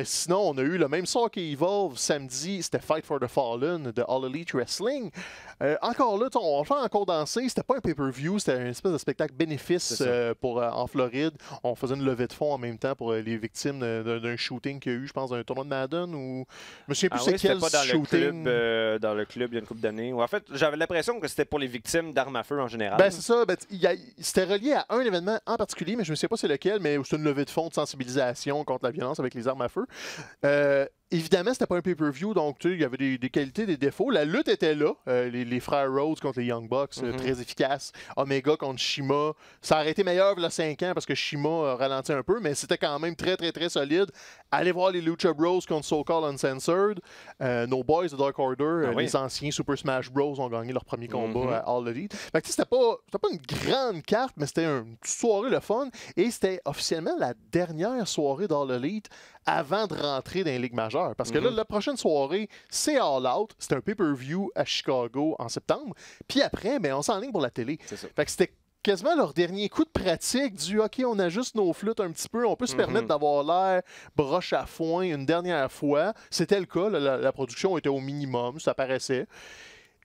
Sinon, on a eu le même sort qu'Evolve samedi, c'était Fight for the Fallen de All Elite Wrestling. Encore là, on fait encore danser. C'était pas un pay-per-view, c'était une espèce de spectacle bénéfice en Floride. On faisait une levée de fonds en même temps pour les victimes d'un shooting qu'il y a eu, je pense, d'un tournoi de Madden ou je me souviens plus c'est quel shooting. Dans le club il y a une couple d'années. En fait, j'avais l'impression que c'était pour les victimes d'armes à feu en général. Ben, c'est ça. Ben, c'était relié à un événement en particulier, mais je ne sais pas c'est lequel, mais c'est une levée de fonds de sensibilisation contre la violence avec les armes à feu. Évidemment, c'était pas un pay-per-view, donc il y avait des qualités, des défauts. La lutte était là. Les frères Rhodes contre les Young Bucks, très efficace. Omega contre Shima. Ça aurait été meilleur il y a 5 ans parce que Shima a ralenti un peu, mais c'était quand même très, très, très solide. Allez voir les Lucha Bros contre So Called Uncensored. Nos boys de Dark Order, les anciens Super Smash Bros ont gagné leur premier combat à All Elite. Fait que c'était pas une grande carte, mais c'était une soirée le fun. Et c'était officiellement la dernière soirée d'All Elite avant de rentrer dans les ligues majeures. Parce que là, la prochaine soirée, c'est All Out. C'est un pay-per-view à Chicago en septembre. Puis après, ben, on s'enligne pour la télé. Fait que c'était quasiment leur dernier coup de pratique du « OK, on ajuste nos flûtes un petit peu, on peut se permettre d'avoir l'air broche à foin une dernière fois ». C'était le cas. La production était au minimum, ça paraissait.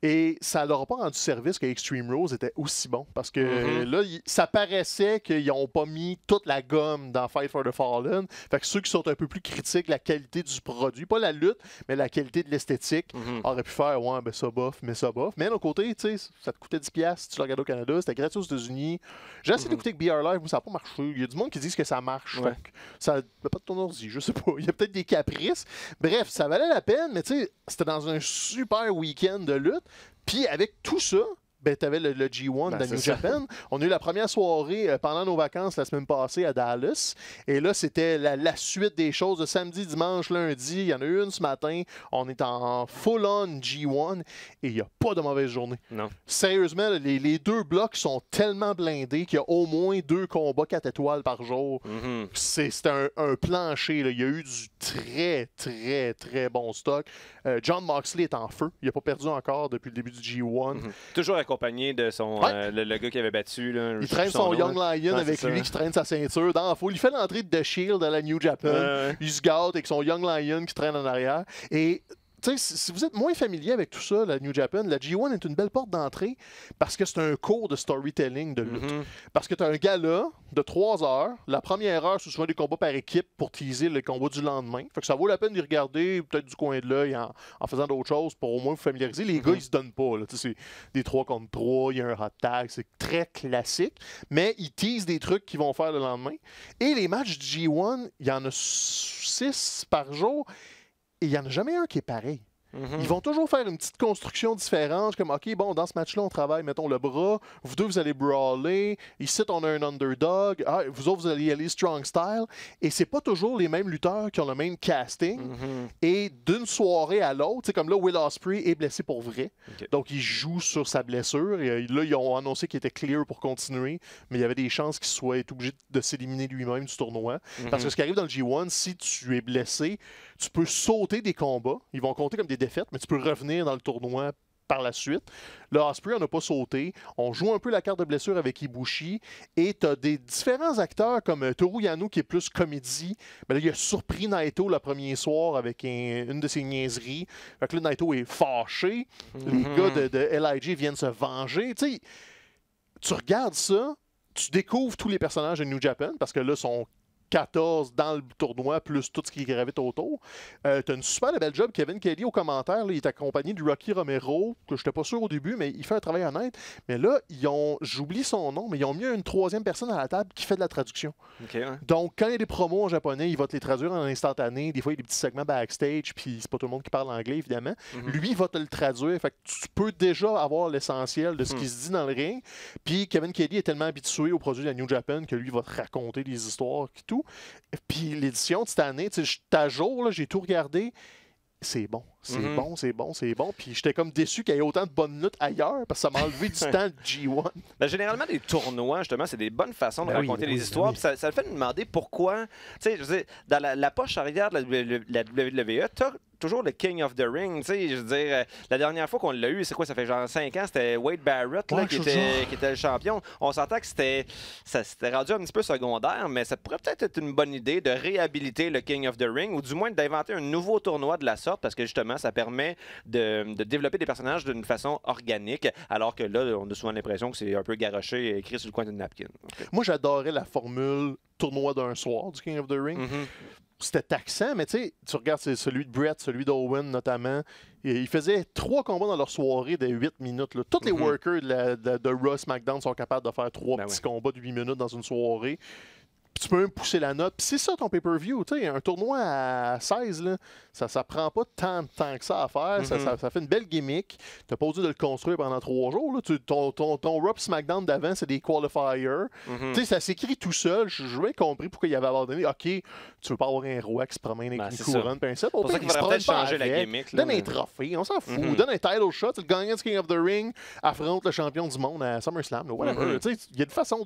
Et ça leur a pas rendu service que Extreme Rules était aussi bon. Parce que là, ça paraissait qu'ils n'ont pas mis toute la gomme dans Fight for the Fallen. Fait que ceux qui sont un peu plus critiques, la qualité du produit, pas la lutte, mais la qualité de l'esthétique, auraient pu faire, ouais, ben ça bof, mais ça bof. Mais d'un côté, tu sais, ça te coûtait 10$ si tu le regardais au Canada, c'était gratuit aux États-Unis. J'ai essayé d'écouter avec BR Live, mais ça n'a pas marché. Il y a du monde qui dit que ça marche. Fait que ça n'a pas de ton ordi, je sais pas. Il y a peut-être des caprices. Bref, ça valait la peine, mais tu sais, c'était dans un super week-end de lutte. Puis avec tout ça, ben, tu avais le G1 de New Japan. On a eu la première soirée pendant nos vacances la semaine passée à Dallas. Et là, c'était la suite des choses de samedi, dimanche, lundi. Il y en a eu une ce matin. On est en full-on G1 et il n'y a pas de mauvaise journée. Non. Sérieusement, les 2 blocs sont tellement blindés qu'il y a au moins 2 combats 4 étoiles par jour. C'est un plancher. Là. Il y a eu du très, très, très bon stock. John Moxley est en feu. Il n'a pas perdu encore depuis le début du G1. Toujours accompagné accompagné de son le gars qui avait battu. Là, il traîne son Young Lion avec lui qui traîne sa ceinture dans la foule. Il fait l'entrée de The Shield à la New Japan. Il se gâte avec son Young Lion qui traîne en arrière. Et si vous êtes moins familier avec tout ça, la New Japan, la G1 est une belle porte d'entrée parce que c'est un cours de storytelling de lutte. Parce que tu as un gala de 3 heures. La première heure, c'est souvent des combats par équipe pour teaser le combat du lendemain. Fait que ça vaut la peine d'y regarder, peut-être du coin de l'œil en faisant d'autres choses pour au moins vous familiariser. Les gars, ils se donnent pas. C'est des 3 contre 3, il y a un hot tag, c'est très classique. Mais ils teasent des trucs qu'ils vont faire le lendemain. Et les matchs du G1, il y en a 6 par jour. Et il n'y en a jamais un qui est pareil. Ils vont toujours faire une petite construction différente, comme, OK, bon, dans ce match-là, on travaille, mettons, le bras. Vous deux, vous allez brawler. Ici, on a un underdog. Ah, vous autres, vous allez y aller strong style. Et c'est pas toujours les mêmes lutteurs qui ont le même casting. Et d'une soirée à l'autre, comme là, Will Ospreay est blessé pour vrai. Donc, il joue sur sa blessure. Et là, ils ont annoncé qu'il était clear pour continuer. Mais il y avait des chances qu'il soit obligé de s'éliminer lui-même du tournoi. Parce que ce qui arrive dans le G1, si tu es blessé, tu peux sauter des combats. Ils vont compter comme des défaites, mais tu peux revenir dans le tournoi par la suite. Là, Ospreay, on n'a pas sauté. On joue un peu la carte de blessure avec Ibushi. Et tu as des différents acteurs comme Toru Yano qui est plus comédie. Mais là, il a surpris Naito le premier soir avec une de ses niaiseries. Fait que là, Naito est fâché. Les gars de LIJ viennent se venger. Tu regardes ça, tu découvres tous les personnages de New Japan parce que là, sont 14 dans le tournoi, plus tout ce qui gravite autour. Tu as une super belle job. Kevin Kelly, au commentaire, là, il est accompagné du Rocky Romero, que je n'étais pas sûr au début, mais il fait un travail honnête. Mais là, j'oublie son nom, mais ils ont mis une troisième personne à la table qui fait de la traduction. Donc, quand il y a des promos en japonais, il va te les traduire en instantané. Des fois, il y a des petits segments backstage, puis c'est pas tout le monde qui parle anglais, évidemment. Lui, il va te le traduire. Fait que tu peux déjà avoir l'essentiel de ce qui se dit dans le ring. Puis Kevin Kelly est tellement habitué aux produits de la New Japan que lui va te raconter des histoires et tout. Puis l'édition de cette année, je suis à jour, j'ai tout regardé. C'est bon, c'est bon. Puis j'étais comme déçu qu'il y ait autant de bonnes luttes ailleurs parce que ça m'a enlevé du temps de G1. Ben, généralement, des tournois, justement, c'est des bonnes façons de raconter les histoires. Puis ça le fait nous demander pourquoi. Tu sais, je veux dire, dans la poche arrière de la WWE, tu as toujours le King of the Ring. Tu sais, je veux dire, la dernière fois qu'on l'a eu, c'est quoi, ça fait genre 5 ans, c'était Wade Barrett là, qui était le champion. On s'entend que c'était rendu un petit peu secondaire, mais ça pourrait peut-être être une bonne idée de réhabiliter le King of the Ring ou du moins d'inventer un nouveau tournoi de la sorte parce que justement, ça permet de développer des personnages d'une façon organique, alors que là, on a souvent l'impression que c'est un peu garoché et écrit sur le coin d'une napkin. Moi, j'adorais la formule tournoi d'un soir du King of the Ring. C'était taxant, mais tu regardes celui de Brett, celui d'Owen notamment. Ils faisaient 3 combats dans leur soirée de 8 minutes. Là. Tous les workers de Raw SmackDown sont capables de faire 3 petits combats de 8 minutes dans une soirée. Puis tu peux même pousser la note. Puis c'est ça ton pay-per-view. Un tournoi à 16, là, ça prend pas tant de temps que ça à faire. Ça fait une belle gimmick. Tu n'as pas dû de le construire pendant 3 jours. Là. Ton Raw SmackDown d'avant, c'est des qualifiers. Ça s'écrit tout seul. Je n'ai compris pourquoi il avait abandonné. OK, tu veux pas avoir un roi qui se promène avec une couronne. C'est pour ça qu'il faudrait peut-être changer la gimmick. Donne un trophée, on s'en fout. Donne un title shot. Le gagnant du King of the Ring affronte le champion du monde à SummerSlam. Il y a une façon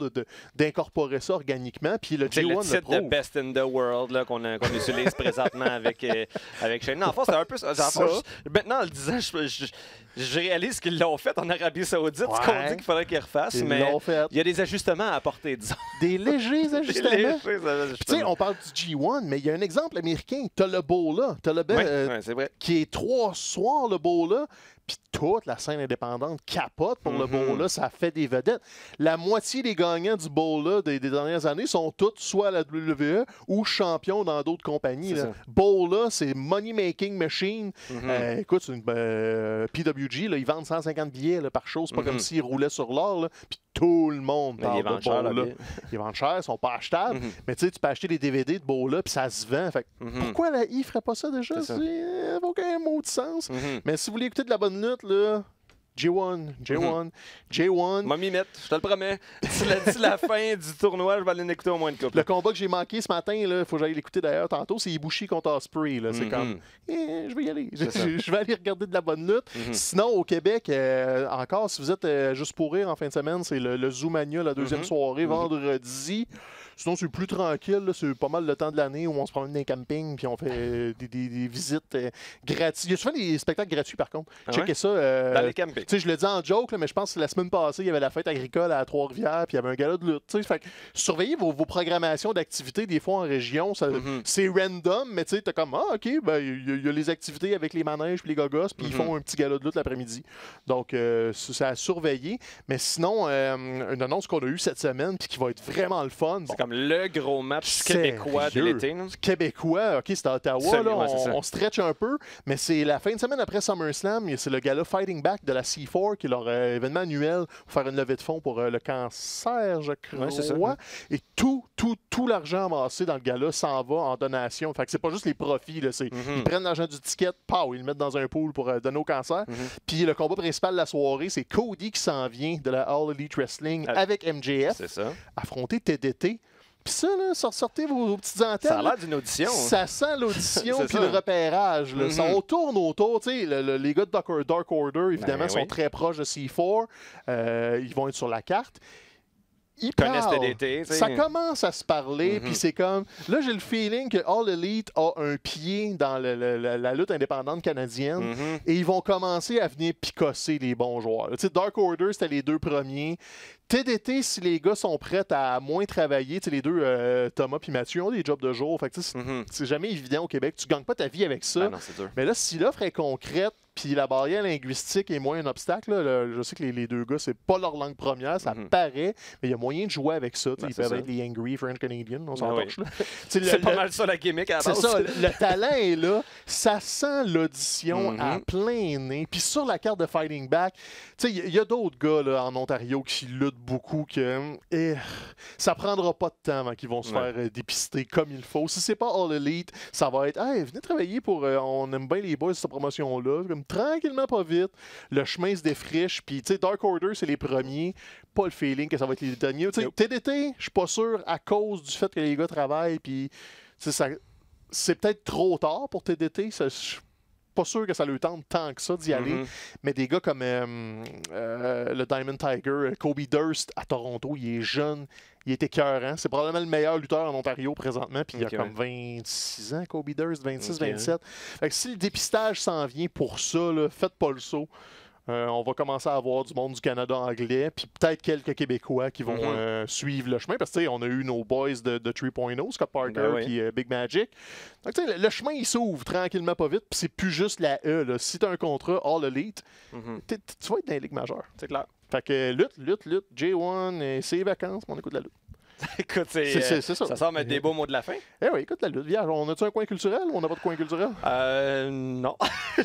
d'incorporer ça organiquement. Puis le titre de Best in the World qu'on utilise présentement avec Shane. Non, en fait, c'est un peu ça. Maintenant, en le disant, je réalise qu'ils l'ont fait en Arabie Saoudite, ce qu'on dit qu'il faudrait qu'ils refassent, mais il y a des ajustements à apporter, disons. Des légers ajustements. On parle du G1, mais il y a un exemple américain. Tu as le Bowl-là. Tu as le c'est vrai. Qui est 3 soirs, le Bowl-là. Puis toute la scène indépendante capote pour le Bowl-là. Ça fait des vedettes. La moitié des gagnants du Bowl-là des dernières années sont tous soit à la WWE ou champions dans d'autres compagnies. Bowl-là, c'est Money Making Machine. Écoute, c'est une PWG, là, ils vendent 150 billets là, par chose. C'est pas comme s'ils roulaient sur l'or. Puis tout le monde parle de Bowl-là. Ils vendent cher, ils sont pas achetables. Mais tu peux acheter des DVD de Bowl-là, puis ça se vend. Fait pourquoi la I ferait pas ça déjà? Ça n'a aucun mot de sens. Mais si vous voulez écouter de la bonne lutte, là, J1. M'a m'y mettre, je te le promets. D'ici la fin du tournoi, je vais aller l'écouter au moins une couple. Le combat que j'ai manqué ce matin, il faut que j'aille l'écouter d'ailleurs tantôt, c'est Ibushi contre Ospreay. C'est comme, je vais y aller. Je vais aller regarder de la bonne lutte. Sinon, au Québec, encore, si vous êtes juste pour rire en fin de semaine, c'est le Zoomania, la deuxième soirée, vendredi. Sinon, c'est plus tranquille. C'est pas mal le temps de l'année où on se promène dans les campings puis on fait des visites gratuites. Il y a souvent des spectacles gratuits, par contre. Checkez ça. Dans les campings. sais, je le dis en joke, là, mais je pense que la semaine passée, il y avait la fête agricole à Trois-Rivières, puis il y avait un gala de lutte. Tu sais, fait que surveillez vos programmations d'activités, des fois en région. C'est random, mais tu sais, t'as comme, ah, OK, ben, il y a les activités avec les manèges, puis les gogos, puis ils font un petit gala de lutte l'après-midi. Donc, c'est à surveiller. Mais sinon, une annonce qu'on a eue cette semaine, puis qui va être vraiment le fun. C'est comme le gros match québécois de l'été. Québécois, OK, c'est à Ottawa, là, on stretch un peu, mais c'est la fin de semaine après SummerSlam, c'est le gala Fighting Back de la C4 qui est leur événement annuel pour faire une levée de fonds pour le cancer, je crois. Ouais, c'est ça. Et tout l'argent amassé dans le gala s'en va en donation. Fait que c'est pas juste les profits, là, ils prennent l'argent du ticket, pow, ils le mettent dans un pool pour donner au cancer. Puis le combat principal de la soirée, c'est Cody qui s'en vient de la All Elite Wrestling avec MJF. C'est ça. Affronter TDT. Puis ça, là, sortez vos petites antennes. Ça a l'air d'une audition. Ça sent l'audition puis le repérage. Là. Ça tourne autour. Les gars de Dark Order, évidemment, sont très proches de C4. Ils vont être sur la carte. Ils connaissent TDT. Ça commence à se parler, puis c'est comme... Là, j'ai le feeling que All Elite a un pied dans la lutte indépendante canadienne, et ils vont commencer à venir picosser les bons joueurs. Dark Order, c'était les deux premiers. TDT, si les gars sont prêts à moins travailler, les deux, Thomas et Mathieu, ont des jobs de jour. Fait que c'est jamais évident au Québec. Tu gagnes pas ta vie avec ça. Non, c'est dur. Mais là, si l'offre est concrète, puis la barrière linguistique est moins un obstacle, là, je sais que les deux gars, c'est pas leur langue première, ça paraît, mais il y a moyen de jouer avec ça. Ils peuvent être les Angry French Canadians, on s'en torche. C'est pas mal ça la gimmick à la base. C'est ça, le talent est là. Ça sent l'audition à plein nez. Puis sur la carte de Fighting Back, il y a d'autres gars là, en Ontario qui luttent beaucoup, que ça prendra pas de temps avant qu'ils vont se faire dépister comme il faut. Si c'est pas All Elite, ça va être hey, venez travailler pour on aime bien les boys de cette promotion-là. Comme tranquillement, pas vite. Le chemin se défriche. Puis Dark Order, c'est les premiers. Pas le feeling que ça va être les derniers. TDT, je suis pas sûr à cause du fait que les gars travaillent. Puis c'est peut-être trop tard pour TDT. Je suis pas sûr que ça lui tente tant que ça d'y aller. Mais des gars comme le Diamond Tiger, Kobe Durst à Toronto, il est jeune, il est écœurant. C'est probablement le meilleur lutteur en Ontario présentement. Puis il a comme 26 ans, Kobe Durst, 26, 27. Fait que si le dépistage s'en vient pour ça, là, faites pas le saut. On va commencer à avoir du monde du Canada anglais, puis peut-être quelques Québécois qui vont suivre le chemin, parce qu'on a eu nos boys de 3.0, Scott Parker et Big Magic. Donc, le chemin, il s'ouvre tranquillement pas vite, puis c'est plus juste la E. Là. Si tu as un contrat All Elite, tu vas être dans les ligues majeures. C'est clair. Fait que lutte, J1, c'est les vacances, on écoute la lutte. Écoute, c'est ça. Ça semble être des beaux mots de la fin. Eh oui, écoute la lutte. Vierge, on a-tu un coin culturel ou on n'a pas de coin culturel? Non.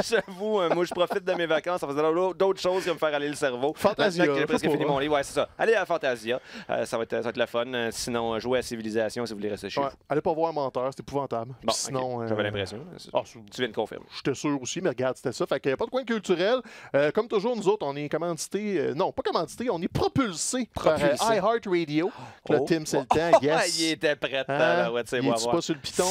J'avoue, moi, je profite de mes vacances. Ça faisait d'autres choses que me faire aller le cerveau. Fantasia. J'ai presque fini mon livre. Ouais, c'est ça. Allez à Fantasia. Ça va être le fun. Sinon, jouez à Civilisation si vous voulez rester chez vous. Allez pas voir Menteur, c'est épouvantable. Bon, sinon, j'avais l'impression. Tu viens de confirmer. J'étais sûr aussi, mais regarde, c'était ça. Fait qu'il n'y a pas de coin culturel. Comme toujours, nous autres, on est commandité. Non, pas commandité, on est propulsé par iHeartRadio. Tim, c'est le temps. Yes. Il était prêt. Il est pas sur le piton.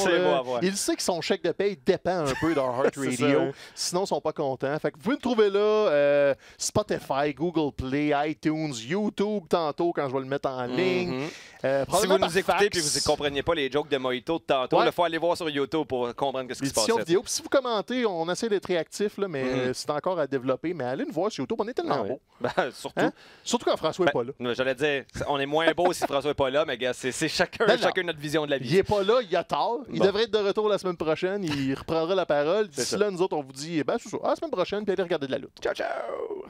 Il sait que son chèque de paye dépend un peu d'iHeartRadio. Sinon, ils ne sont pas contents. Fait que vous pouvez le trouver là. Spotify, Google Play, iTunes, YouTube tantôt quand je vais le mettre en ligne. Si vous nous écoutez et que vous ne compreniez pas les jokes de Mojito de tantôt, il faut aller voir sur YouTube pour comprendre ce qui se passe. Vidéo. Puis si vous commentez, on essaie d'être réactif, là, mais c'est encore à développer. Mais allez nous voir sur YouTube, on est tellement beau. Surtout. Surtout quand François n'est pas là. J'allais dire, on est moins beau si François n'est pas là, mais gars, c'est chacun notre vision de la vie. Il n'est pas là, il a tort. Il devrait être de retour la semaine prochaine. Il reprendra la parole. D'ici là, nous autres, on vous dit, c'est ça. À la semaine prochaine, puis allez regarder de la lutte. Ciao, ciao!